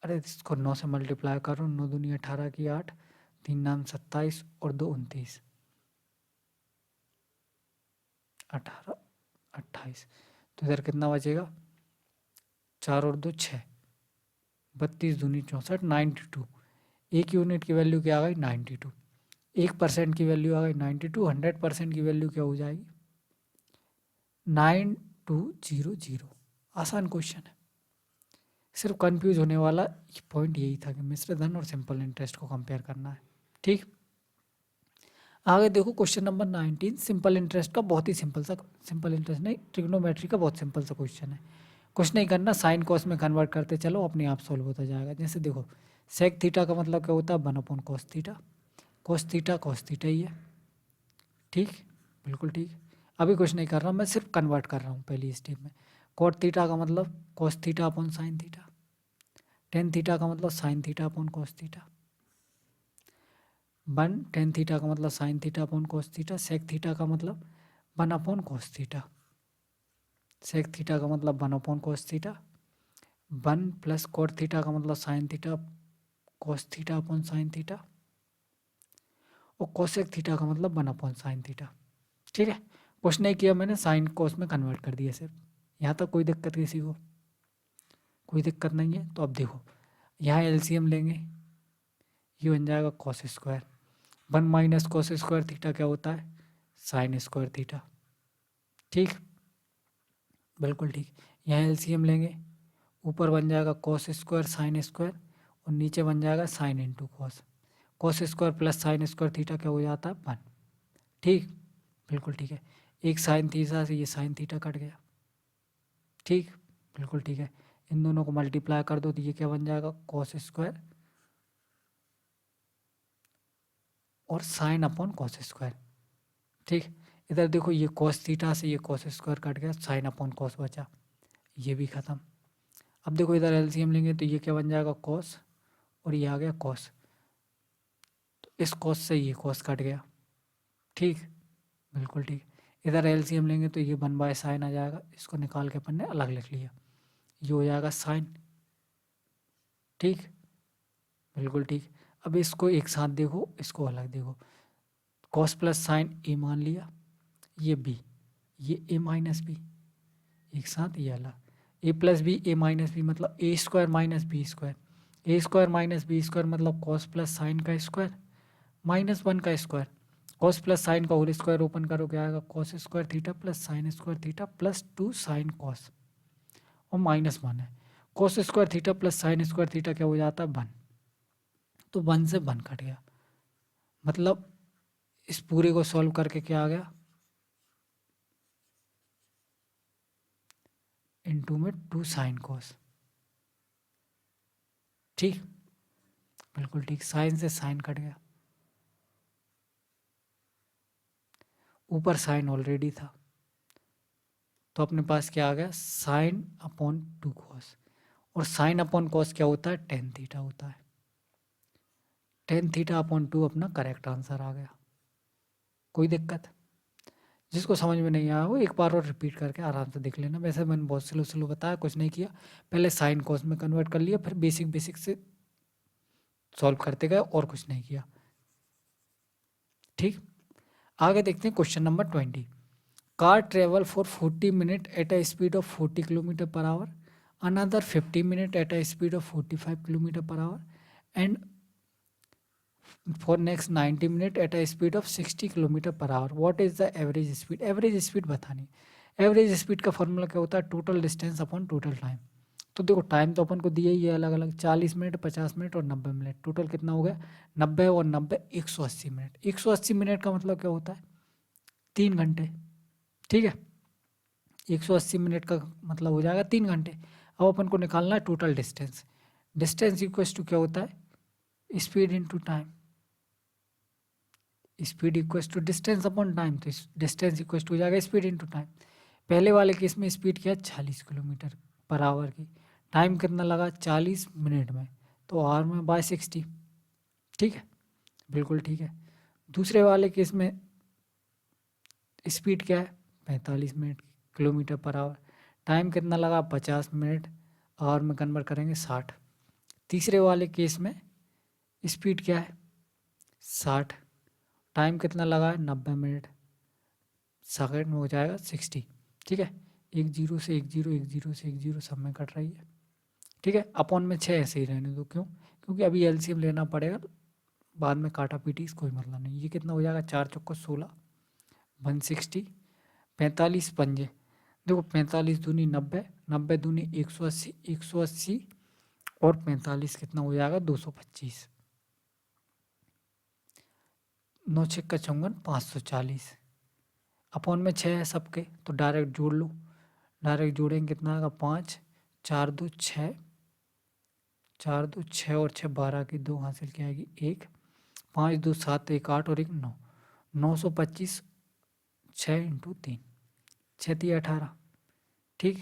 अरे इसको 9 से मल्टीप्लाई करो, 9 दूनी 18 की 8, 3 नाम 27 और 2 29, 18 28। तो इधर कितना बचेगा, 4 और 2 6, 32 दूनी 64, 92। एक यूनिट की वैल्यू क्या आ गई 92, 1% की वैल्यू आ गई 92। 100% की वैल्यू क्या हो जाएगी 9200। आसान क्वेश्चन है। सिर्फ कंफ्यूज होने वाला पॉइंट यही था कि मिश्र धन और सिंपल इंटरेस्ट को कंपेयर करना है। ठीक, आगे देखो क्वेश्चन नंबर 19। सिंपल इंटरेस्ट का बहुत ही सिंपल सा, सिंपल इंटरेस्ट नहीं, ट्रिग्नोमेट्री का बहुत सिंपल सा क्वेश्चन है। कुछ नहीं करना, साइन कॉस में कन्वर्ट करते चलो, अपने आप सॉल्व होता जाएगा। जैसे देखो सेक थीटा का मतलब क्या होता है 1/cos थीटा, cos थीटा ही है। ठीक, बिल्कुल ठीक। अभी कुछ नहीं कर रहा, मैं सिर्फ कन्वर्ट कर रहा हूँ पहली स्टेप में। कॉट थीटा का मतलब cos theta upon sine theta, tan theta का मतलब sine theta upon cos theta, 1 tan theta का मतलब sine theta upon cos theta, sec theta का मतलब 1/cos थीटा, सेक थीटा का मतलब 1/cos theta, 1 plus cot theta का मतलब sine theta cos theta upon sine theta, और कोसेक थीटा का मतलब 1/sin थीटा। ठीक है, कुछ नहीं किया मैंने, साइन कोस में कन्वर्ट कर दिया सिर्फ। यहाँ तक कोई दिक्कत किसी को, कोई दिक्कत नहीं है। तो अब देखो यहाँ एलसीएम लेंगे, ये बन जाएगा cos square, 1 minus cos square theta क्या होता है साइन स्क्वायर थीटा। ठीक, बिल्कुल ठीक। यहाँ एलसीएम लेंगे, ऊपर बन जाएगा कॉस स्क्वायर साइन स्क्वायर, और नीचे बन जाएगा sine into cos. Cos square plus sine square theta क्या हो जाता है 1। ठीक, बिल्कुल ठीक है। एक साइन थीटा से ये साइन थीटा कट गया। ठीक, बिल्कुल ठीक है। इन दोनों को मल्टीप्लाई कर दो तो ये क्या बन जाएगा कॉस स्क्वायर और साइन अपॉन कॉस स्क्वायर। ठीक, इधर देखो ये कॉस थीटा से ये कॉस स्क्वायर कट गया, साइन अपॉन कॉस बचा, ये भी खत्म। अब देखो इधर एलसीएम लेंगे तो ये क्या बन जाएगा कॉस, और ये आ गया कॉस, तो इस कॉस से ये कॉस कट गया। ठीक, बिल्कुल ठीक। इधर एलसीएम लेंगे तो ये 1/sin आ जाएगा, इसको निकाल के अपन ने अलग लिख लिया, ये हो जाएगा साइन। ठीक, बिल्कुल ठीक। अब इसको एक साथ देखो, इसको अलग देखो, कॉस प्लस साइन ए मान लिया, ये बी, ये ए माइनस बी, एक साथ ये अलग, ए प्लस बी ए माइनस बी मतलब A square minus B square, A square minus B square मतलब कॉस प्लस साइन का स्क्वायर माइनस 1 का स्क्वायर, कॉस प्लस साइन का होल स्क्वायर ओपन करो क्या आएगा cos square theta plus sine square theta plus 2 sine cos, और -1 है, cos square theta plus sine square theta क्या हो जाता है 1, तो 1 से 1 कट गया। मतलब इस पूरे को सॉल्व करके क्या आ गया इनटू में 2 साइन कॉस। ठीक, बिल्कुल ठीक, साइन से साइन कट गया, ऊपर साइन ऑलरेडी था, तो अपने पास क्या आ गया साइन अपॉन 2 कॉस, और साइन अपॉन कॉस क्या होता है टेन थीटा होता है, टेन थीटा अपॉन 2 अपना करेक्ट आंसर आ गया। कोई दिक्कत, जिसको समझ में नहीं आया वो एक बार और रिपीट करके आराम से देख लेना। वैसे मैंने बहुत स्लो स्लो बताया, कुछ नहीं किया, पहले साइन कॉस में कन्वर्ट कर लिया, फिर बेसिक बेसिक से सॉल्व करते गए, और कुछ नहीं किया। ठीक, आगे देखते हैं question number 20। Car travel for 40 minute eight a speed of 40 kilometre per our, another 50 minute eight a speed of 45 kilometre per our, and for next 90 minute eight a speed of 60 kilometre per our, what is the average speed. Average speed बतानी। Average speed का formula क्या होता है, total distance upon total time. तो देखो time तो अपन को दिया ही है अलग अलग, 40 मिनट, 50 मिनट और 90 मिनट, टोटल कितना हो गया 90 और 90 180 मिनट। 180 मिनट का मतलब क्या होता है 3 घंटे। ठीक है, 180 मिनट का मतलब हो जाएगा 3 घंटे। अब अपन को निकालना है total distance. Distance equals to क्या होता है speed into time. Speed equals to distance upon time, तो डिस्टेंस इक्वल्स टू हो जाएगा स्पीड इनटू टाइम। पहले वाले केस में स्पीड क्या है 40 किलोमीटर पर आवर की, टाइम कितना लगा 40 मिनट में, तो आवर में बाय 60। ठीक है, बिल्कुल ठीक है। दूसरे वाले केस में स्पीड क्या है 45 minute kilometre per our, time कितना लगा 50 मिनट, आवर में कन्वर्ट करेंगे 60। तीसरे वाले केस में स्पीड क्या है 60, टाइम कितना लगा है 90 मिनट, सेकंड में हो जाएगा 60। ठीक है, एक जीरो से एक जीरो, एक जीरो से एक जीरो सब में कट रही है। ठीक है, अपॉन में 6 ऐसे ही रहने दो, क्यों, क्योंकि अभी एलसीएम लेना पड़ेगा, बाद में काटा पीटी कोई मतलब नहीं। ये कितना हो जाएगा 4 चौको 16, 160, 45 पंजे, देखो 45 दूनी 90, 90 दूनी 180, 180 और 45 कितना हो जाएगा 225, 9 छक्का 54, 540, अपॉन में 6 है सबके, तो डायरेक्ट जोड़ लो। डायरेक्ट जोड़ेंगे कितना आएगा 5, 4 2 6, 4 2 6 और 6 12 की 2 हासिल की आएगी 1, 5 2 7 1 8 और 1 9, 925, 6 इंटू 3, 6 3 18। ठीक,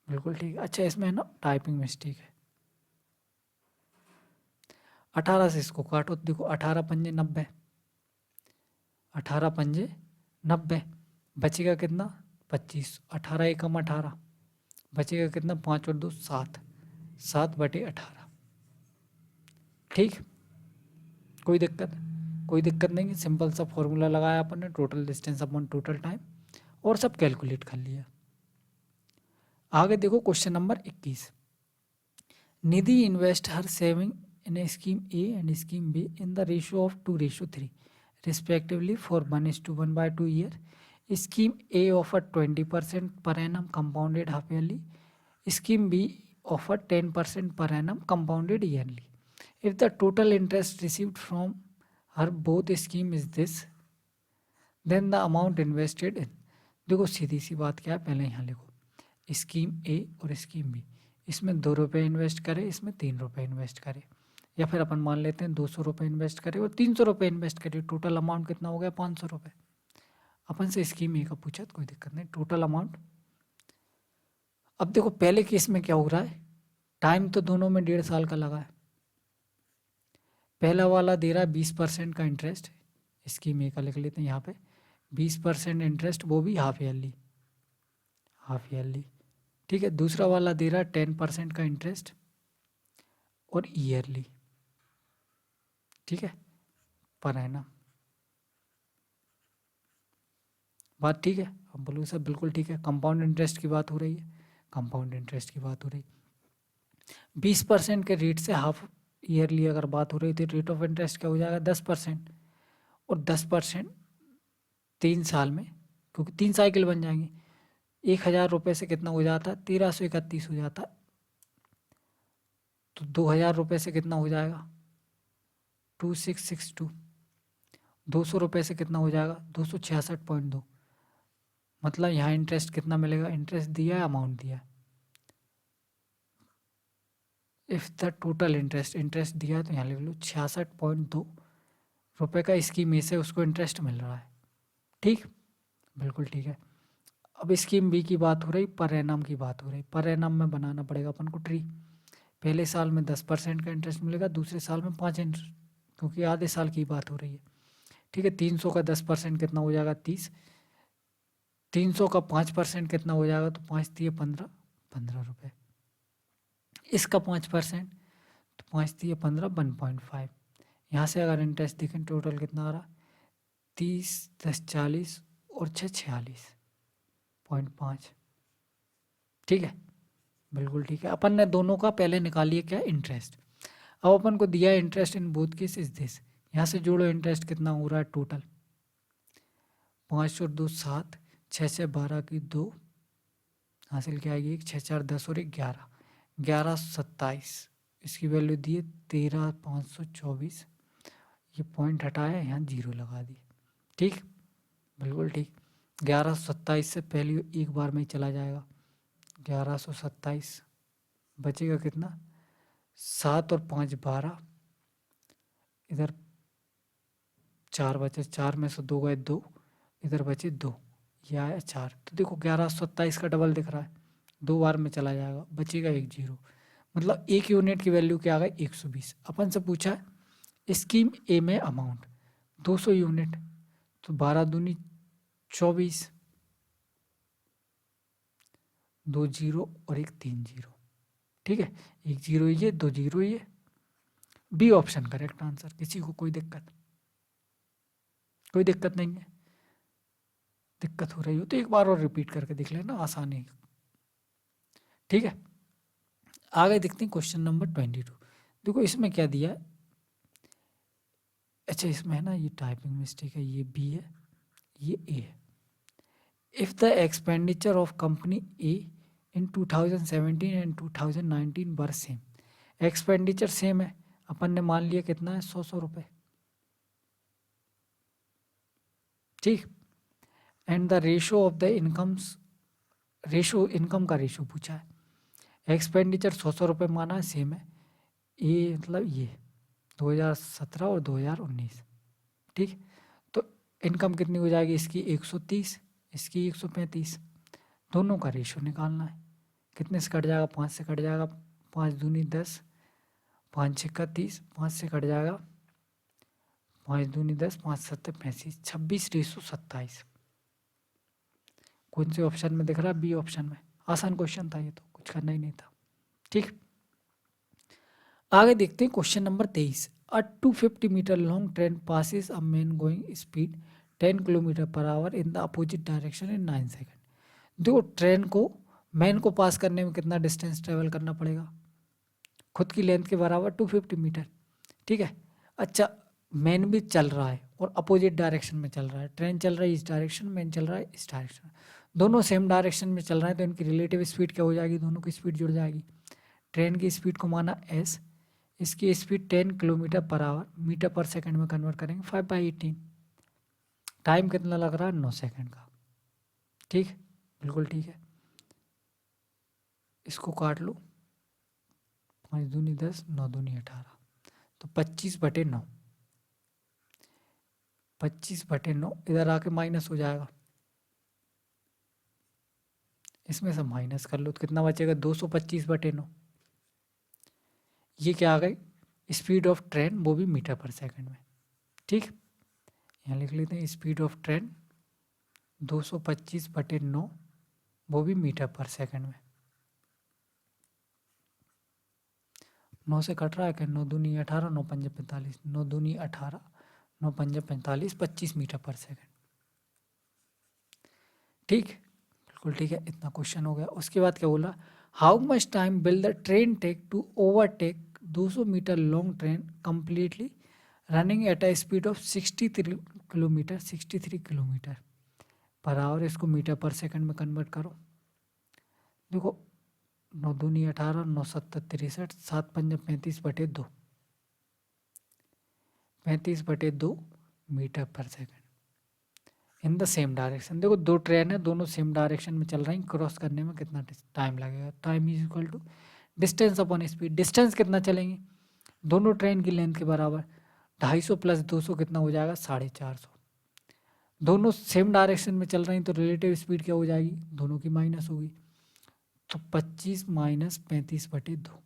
बिल्कुल ठीक। अच्छा इसमें है ना टाइपिंग मिस्टेक है, 18 से इसको काटो, देखो 18 पंजे 90, 18 पंजे 90, बचेगा कितना 25, 18 एकम 18, बचेगा कितना 5 और 2 7, 7/18। ठीक, कोई दिक्कत, कोई दिक्कत नहीं, सिंपल सा फॉर्मूला लगाया अपन ने, total distance upon total time, और सब कैलकुलेट कर लिया। आगे देखो question number 21। Nidhi invest her saving in scheme A and scheme be in the ratio of 2:3 respectively for 1:1/2 year. Scheme A offered 20% per annum compounded half yearly. Scheme B offered 10% per annum compounded yearly. If the total interest received from her both scheme is this, then the amount invested in, देखो सीधी सी बात क्या है, पहले यहाँ लिखो scheme ए और scheme B, इसमें 2 रुपये इन्वेस्ट करे, इसमें 3 रुपये इन्वेस्ट करे, या फिर अपन मान लेते हैं 200 रुपये इन्वेस्ट करे और 300 रुपये इन्वेस्ट करे, टोटल अमाउंट कितना हो गया 500 रुपये। अपन से स्कीम ए का पूछा तो कोई दिक्कत नहीं, टोटल अमाउंट। अब देखो पहले केस में क्या हो रहा है, टाइम तो दोनों में 1.5 साल का लगा है। पहला वाला दे रहा है 20% का इंटरेस्ट, स्कीम ए का लिख लेते हैं यहाँ पे 20% इंटरेस्ट, वो भी हाफ ईयरली, हाफ ईयरली। ठीक है, दूसरा वाला दे रहा है 10% का इंटरेस्ट और ईयरली। ठीक है, पर एनम। बात ठीक है, अब बोलो सर बिल्कुल ठीक है। कंपाउंड इंटरेस्ट की बात हो रही है, कंपाउंड इंटरेस्ट की बात हो रही, 20% के रेट से हाफ ईयरली अगर बात हो रही थी, रेट ऑफ इंटरेस्ट क्या हो जाएगा 10%, और 10% 3 साल में, क्योंकि 3 साइकिल बन जाएंगी, 1,000 रुपये से कितना हो जाता है 1331 हो जाता है, तो 2,000 रुपये से कितना हो जाएगा 2662, 200 रुपये से कितना हो जाएगा 266.2, मतलब यहाँ इंटरेस्ट कितना मिलेगा, इंटरेस्ट दिया है अमाउंट दिया है, if the total interest, interest दिया है तो यहाँ लिख लो 66.2 रुपये का स्कीम में से उसको इंटरेस्ट मिल रहा है। ठीक, बिल्कुल ठीक है। अब स्कीम बी की बात हो रही, पर एनम की बात हो रही, पर एनम में बनाना पड़ेगा अपन को ट्री। पहले साल में 10% का इंटरेस्ट मिलेगा, दूसरे साल में 5 इंटरेस्ट, क्योंकि आधे साल की बात हो रही है। ठीक है, 300 का 10% कितना हो जाएगा 30, 300 का 5% कितना हो जाएगा, तो 5 दिए 15, 15 रुपये। इसका 5%, तो 5 दिए 15, 1.5। यहाँ से अगर इंटरेस्ट देखें टोटल कितना आ रहा 30 10 40 और 6 46.5। ठीक है, बिल्कुल ठीक है। अपन ने दोनों का पहले निकालिए क्या इंटरेस्ट। अब अपन को दिया interest in both case is this, यहाँ से जोड़ो इंटरेस्ट कितना हो रहा है टोटल, 5 और 2 7, 6 6 12 की 2, हासिल क्या आएगी 6 4 10 और 1 11, 11 27, इसकी वैल्यू दी है 13,524, ये पॉइंट हटाया यहाँ 0 लगा दी। ठीक, बिल्कुल ठीक। 1127 से पहले एक बार में ही चला जाएगा, 1127 बचेगा कितना 7 और 5 12, इधर 4 बचे, 4 में से 2 गए 2, इधर बचे 2, ये आया 4। तो देखो 1127 का डबल दिख रहा है, 2 बार में चला जाएगा, बचेगा 1 0, मतलब 1 यूनिट की वैल्यू क्या आ गई 120। अपन से पूछा है स्कीम ए में अमाउंट 200 यूनिट, तो 12 दूनी 24, 2 0 और 1 3 0। ठीक है, 1 0 ये 2 0 ये, बी ऑप्शन करेक्ट आंसर। किसी को कोई दिक्कत नहीं है? दिक्कत हो रही हो तो एक बार और रिपीट करके देख लेना, आसान है। ठीक है, आगे देखते हैं क्वेश्चन नंबर 22। देखो इसमें क्या दिया है, अच्छा इसमें है ना ये टाइपिंग मिस्टेक है, ये बी है ये ए है। If the expenditure of company A in 2017 and 2019 were same, expenditure same है, अपन ने मान लिया कितना है 100 रुपए। ठीक, and the ratio of the incomes, ratio income का रेशो पूछा है, एक्सपेंडिचर 100 रुपये माना है, सेम है, ये मतलब ये 2017 और 2019। ठीक, तो इनकम कितनी हो जाएगी इसकी 130, इसकी 135, दोनों का रेशो निकालना है। कितने से कट जाएगा 5 से कट जाएगा, 5 दूनी 10, 5 6 30, 5 से कट जाएगा 5 दूनी 10, 5 7 35, 26:27। कौन से ऑप्शन में दिख रहा है, बी ऑप्शन में। आसान क्वेश्चन था ये, तो कुछ करना ही नहीं था। ठीक, आगे देखते हैं question number 23। A 250 metre long train passes a man going speed 10 kilometre per hour in the opposite direction in 9 second. देखो ट्रेन को मैन को पास करने में कितना डिस्टेंस ट्रेवल करना पड़ेगा, खुद की लेंथ के बराबर 250 मीटर। ठीक है, अच्छा मैन भी चल रहा है और अपोजिट डायरेक्शन में चल रहा है, ट्रेन चल रही है इस डायरेक्शन, मैन चल रहा है इस डायरेक्शन, दोनों सेम डायरेक्शन में चल रहे हैं, तो इनकी रिलेटिव स्पीड क्या हो जाएगी, दोनों की स्पीड जुड़ जाएगी। ट्रेन की स्पीड को माना एस, इसकी speed 10 kilometre per hour, metre per second में कन्वर्ट करेंगे 5/18, टाइम कितना लग रहा है 9 सेकंड का। ठीक, बिल्कुल ठीक है, इसको काट लो, 5 दूनी 10, 9 दूनी 18, तो 25/9, 25/9 इधर आके माइनस हो जाएगा, इसमें से माइनस कर लो तो कितना बचेगा 225/9। ये क्या आ गई स्पीड ऑफ ट्रेन, वो भी मीटर पर सेकंड में। ठीक, यहाँ लिख लेते हैं स्पीड ऑफ ट्रेन 225/9, वो भी मीटर पर सेकंड में। 9 से कट रहा है कि 9 दूनी 18, 9 पंजे 45, 9 दूनी 18, 9 पंजे 45, 25 मीटर पर सेकंड। ठीक, बिल्कुल ठीक है, इतना क्वेश्चन हो गया। उसके बाद क्या बोला, how much time will the train take to overtake 200 metre long train completely running at a speed of 63 kilometre per hour. इसको मीटर पर सेकंड में कन्वर्ट करो। देखो 9 दूनी 18, 9 7 63, 7 पंजे 35/2, 35/2 metre per second in the same direction. देखो दो train है, दोनों सेम डायरेक्शन में चल रही हैं, क्रॉस करने में कितना टाइम लगेगा, time is equal to distance upon speed. Distance कितना चलेंगे, दोनों ट्रेन की लेंथ के बराबर, 250 + 200 कितना हो जाएगा 450। दोनों सेम डायरेक्शन में चल रही हैं तो रिलेटिव स्पीड क्या हो जाएगी, दोनों की माइनस होगी, तो 25 - 35/2,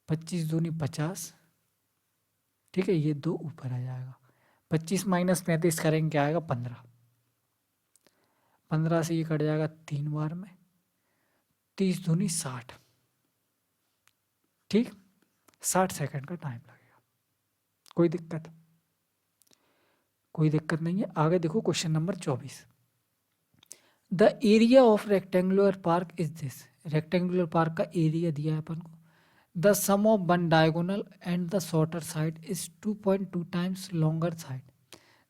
25 दूनी 50। ठीक है, ये 2 ऊपर आ जाएगा, 25 - 35 करेंगे क्या आएगा 15, 15 से ये कट जाएगा 3 बार में, 30 दूनी 60। ठीक, 60 सेकंड का टाइम लगेगा। कोई दिक्कत नहीं है। आगे देखो question number 24। The area of rectangular park is this, rectangular park का एरिया दिया है अपन को, the sum of one diagonal and the shorter side is 2.2 times longer side.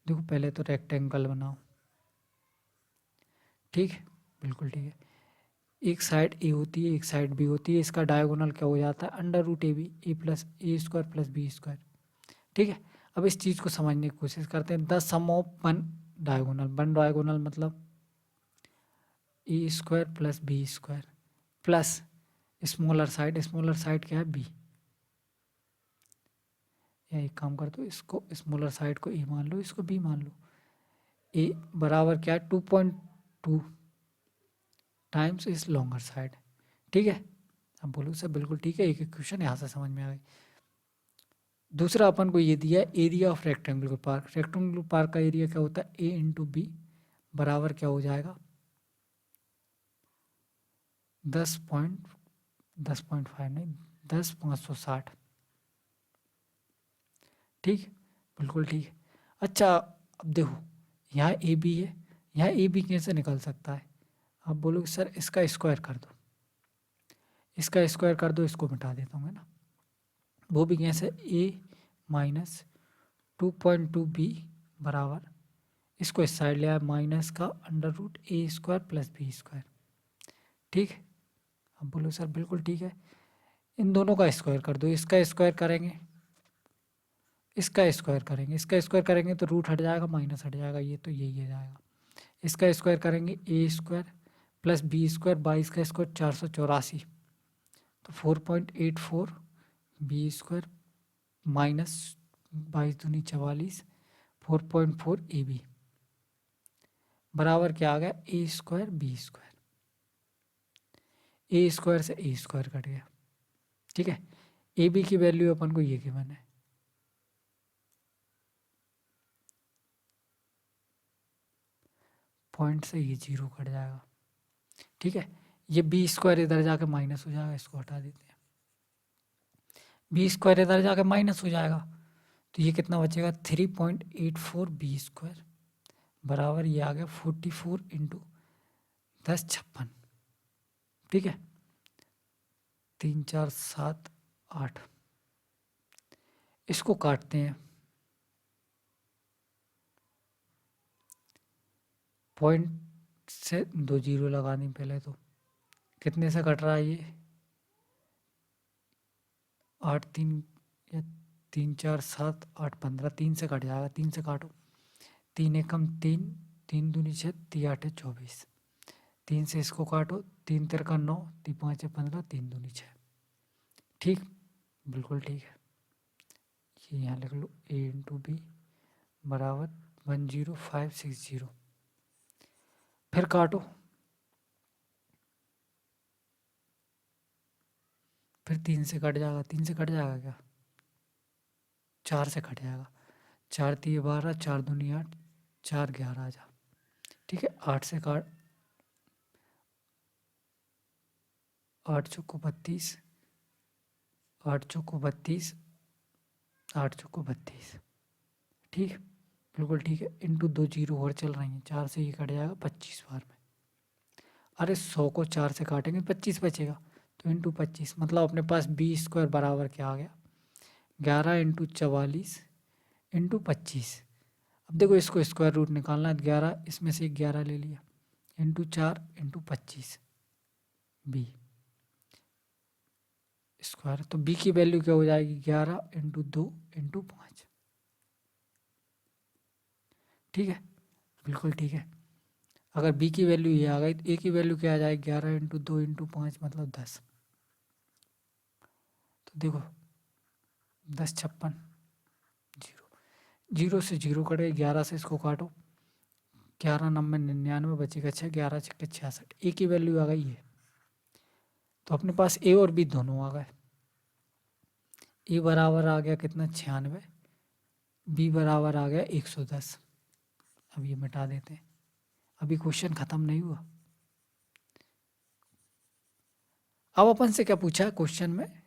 देखो पहले तो रेक्टेंगल बनाओ, ठीक है, बिल्कुल ठीक है। एक साइड ए होती है, एक साइड बी होती है, इसका डायगोनल क्या हो जाता है, under root A B, A plus A square plus B square, ठीक है। अब इस चीज़ को समझने की कोशिश करते हैं। The sum of one diagonal मतलब A square plus B square plus smaller side क्या है, बी। या एक काम कर दो, इसको स्मॉलर साइड को ए मान लो, इसको बी मान लो। ए बराबर क्या है, 2.2 टाइम्स इस लॉन्गर साइड, ठीक है। अब बोलो सर बिल्कुल ठीक है, एक क्वेश्चन यहाँ से समझ में आ गई। दूसरा अपन को ये दिया है area of rectangular park. Rectangular park का एरिया क्या होता है, ए इंटू बी बराबर क्या हो जाएगा, 10.5 नहीं 10,560, ठीक, बिल्कुल ठीक है। अच्छा अब देखो यहाँ ए बी है, यहाँ ए बी कैसे निकल सकता है, आप बोलोगे सर इसका स्क्वायर कर दो, इसका स्क्वायर कर दो, इसको मिटा देता हूँ, है ना। वो भी कैसे, ए माइनस 2.2 बी बराबर, इसको इस साइड ले आया माइनस का अंडर रूट ए स्क्वायर प्लस बी स्क्वायर, ठीक है। अब बोलो सर बिल्कुल ठीक है, इन दोनों का स्क्वायर कर दो, इसका स्क्वायर करेंगे, इसका स्क्वायर करेंगे, इसका स्क्वायर करेंगे तो रूट हट जाएगा, माइनस हट जाएगा, ये तो यही आ जाएगा। इसका स्क्वायर करेंगे A square plus B square, 22 का स्क्वायर 484, तो 4.84 B square minus 22×44 4.4 A B बराबर क्या आ गया, A square B square. A square से ए स्क्वायर कट गया, ठीक है। ए बी की वैल्यू अपन को ये गिवन है, पॉइंट से ये जीरो कट जाएगा, ठीक है। ये बी स्क्वायर इधर जाके माइनस हो जाएगा, इसको हटा देते हैं, बी स्क्वायर इधर जाके माइनस हो जाएगा, तो ये कितना बचेगा, 3.84 बी स्क्वायर बराबर ये आ गया 44 इंटू 1056, ठीक है। 3 4 7 8, इसको काटते हैं, पॉइंट से 2 जीरो लगा दी पहले तो, कितने से कट रहा है ये, 8 3 या 3 4 7 8 15, 3 से कट जाएगा, 3 से काटो, 3 एकम 3, 3 दूनी 6, 3 8 24, 3 से इसको काटो, 3 तिरका 9, 3 5 15, 3 दूनी 6, ठीक, बिल्कुल ठीक है। ये यहाँ लिख लो, ए इंटू बी बराबर 10560, फिर काटो, फिर 3 से कट जाएगा, 3 से कट जाएगा क्या, 4 से कट जाएगा, 4 3 12, 4 दूनी 8, 4 11 आ जा, ठीक है। 8 से काट, 8 चौको 32, 8 चौको 32, 8 चौको 32, ठीक, बिल्कुल ठीक है। इंटू 2 जीरो और चल रही हैं, 4 से ये कट जाएगा 25 बार में, अरे 100 को 4 से काटेंगे 25 बचेगा, तो इंटू 25 मतलब अपने पास बी स्क्वायर बराबर क्या आ गया, 11 इंटू 44 इंटू 25। अब देखो इसको स्क्वायर रूट निकालना है, 11 इसमें से 11 ले लिया, इंटू 4 इंटू 25 बी स्क्वायर, तो बी की वैल्यू क्या हो जाएगी, 11 इंटू 2 इंटू 5, ठीक है, बिल्कुल ठीक है। अगर बी की वैल्यू ये आ गई तो ए की वैल्यू क्या आ जाएगी, 11 इंटू 2 इंटू 5 मतलब 10, तो देखो 10 56 जीरो, जीरो से जीरो कटे, 11 से इसको काटो, 11 90 99 बचेगा 6, 11 6 66, ए की वैल्यू आ गई है, तो अपने पास ए और बी दोनों आ गए। ए बराबर आ गया कितना, 96, बी बराबर आ गया 110। अब ये मिटा देते हैं, अभी क्वेश्चन खत्म नहीं हुआ। अब अपन से क्या पूछा है क्वेश्चन में,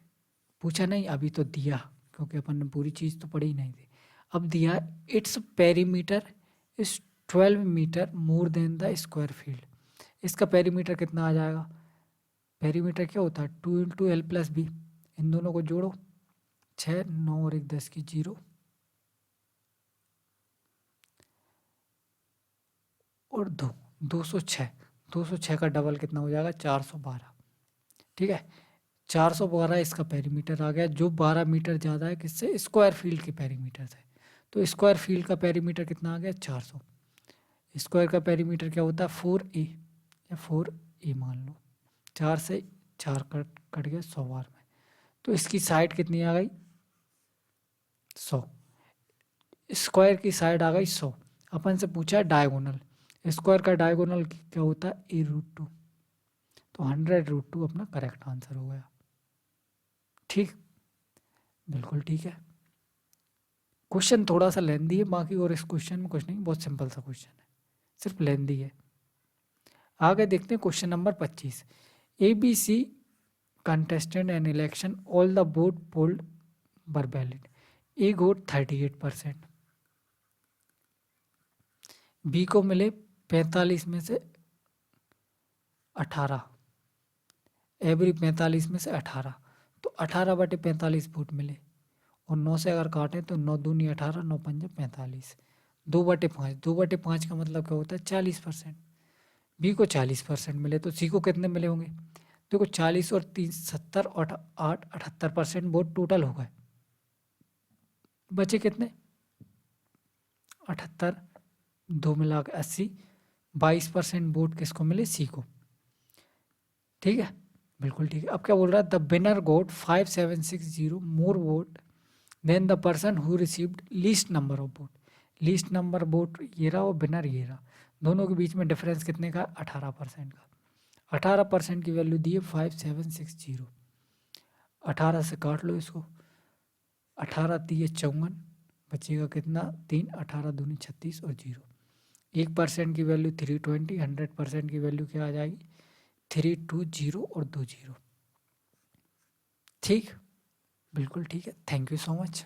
पूछा नहीं अभी तो दिया, क्योंकि अपन ने पूरी चीज़ तो पढ़ी नहीं थी। अब दिया its perimeter is 12 metre more than the square field. इसका पेरीमीटर कितना आ जाएगा, पेरीमीटर क्या होता है 2 इंटू एल प्लस बी, इन दोनों को जोड़ो, 6, 9 और 1 10 की 0 और 2, 206। 206 का डबल कितना हो जाएगा? 412। ठीक है, 412 इसका पेरीमीटर आ गया, जो 12 मीटर ज़्यादा है किससे? स्क्वायर फील्ड के पेरीमीटर से। तो स्क्वायर फील्ड का पेरीमीटर कितना आ गया? 400। स्क्वायर का पेरीमीटर क्या होता है? 4a या 4a मान लो। 4 से 4 कट गया 100 बार में, तो इसकी साइड कितनी आ गई? 100। स्क्वायर की साइड आ गई 100। अपन से पूछा है डायगोनल, स्क्वायर का डायगोनल क्या होता है? a√2। तो 100√2 अपना करेक्ट आंसर हो गया। ठीक, बिल्कुल ठीक है। क्वेश्चन थोड़ा सा लेंदी है बाकी, और इस क्वेश्चन में कुछ नहीं, बहुत सिंपल सा क्वेश्चन है, सिर्फ लेंदी है। आगे देखते हैं question number 25। ABC contested an election, all the vote polled were valid. A got 38%, B को मिले 45 में से 18, एवरी 45 में से 18, तो 18/45 वोट मिले, और 9 से अगर काटें तो 9 दूनी 18, 9 पंजे 45, 2/5। 2/5 का मतलब क्या होता है? 40%। बी को 40% मिले, तो सी को कितने मिले होंगे? देखो 40 और 3 70 और 8 78% वोट टोटल हो गए, बचे कितने? 78, 2 मिला के 80, 22% वोट किसको मिले? सी को। ठीक है, बिल्कुल ठीक है। अब क्या बोल रहा है? The winner got 5760 more vote than the person who received least number of vote. Least number vote ये रहा और विनर ये रहा, दोनों के बीच में डिफरेंस कितने का? 18% का। 18% की वैल्यू दी है 5760, 18 से काट लो इसको, 18 3 54, बचेगा कितना? 3, 18 दूनी 36 और 0। 1% की वैल्यू 320, 100% की वैल्यू क्या आ जाएगी? 320 और 20। ठीक, बिल्कुल ठीक है। Thank you so much.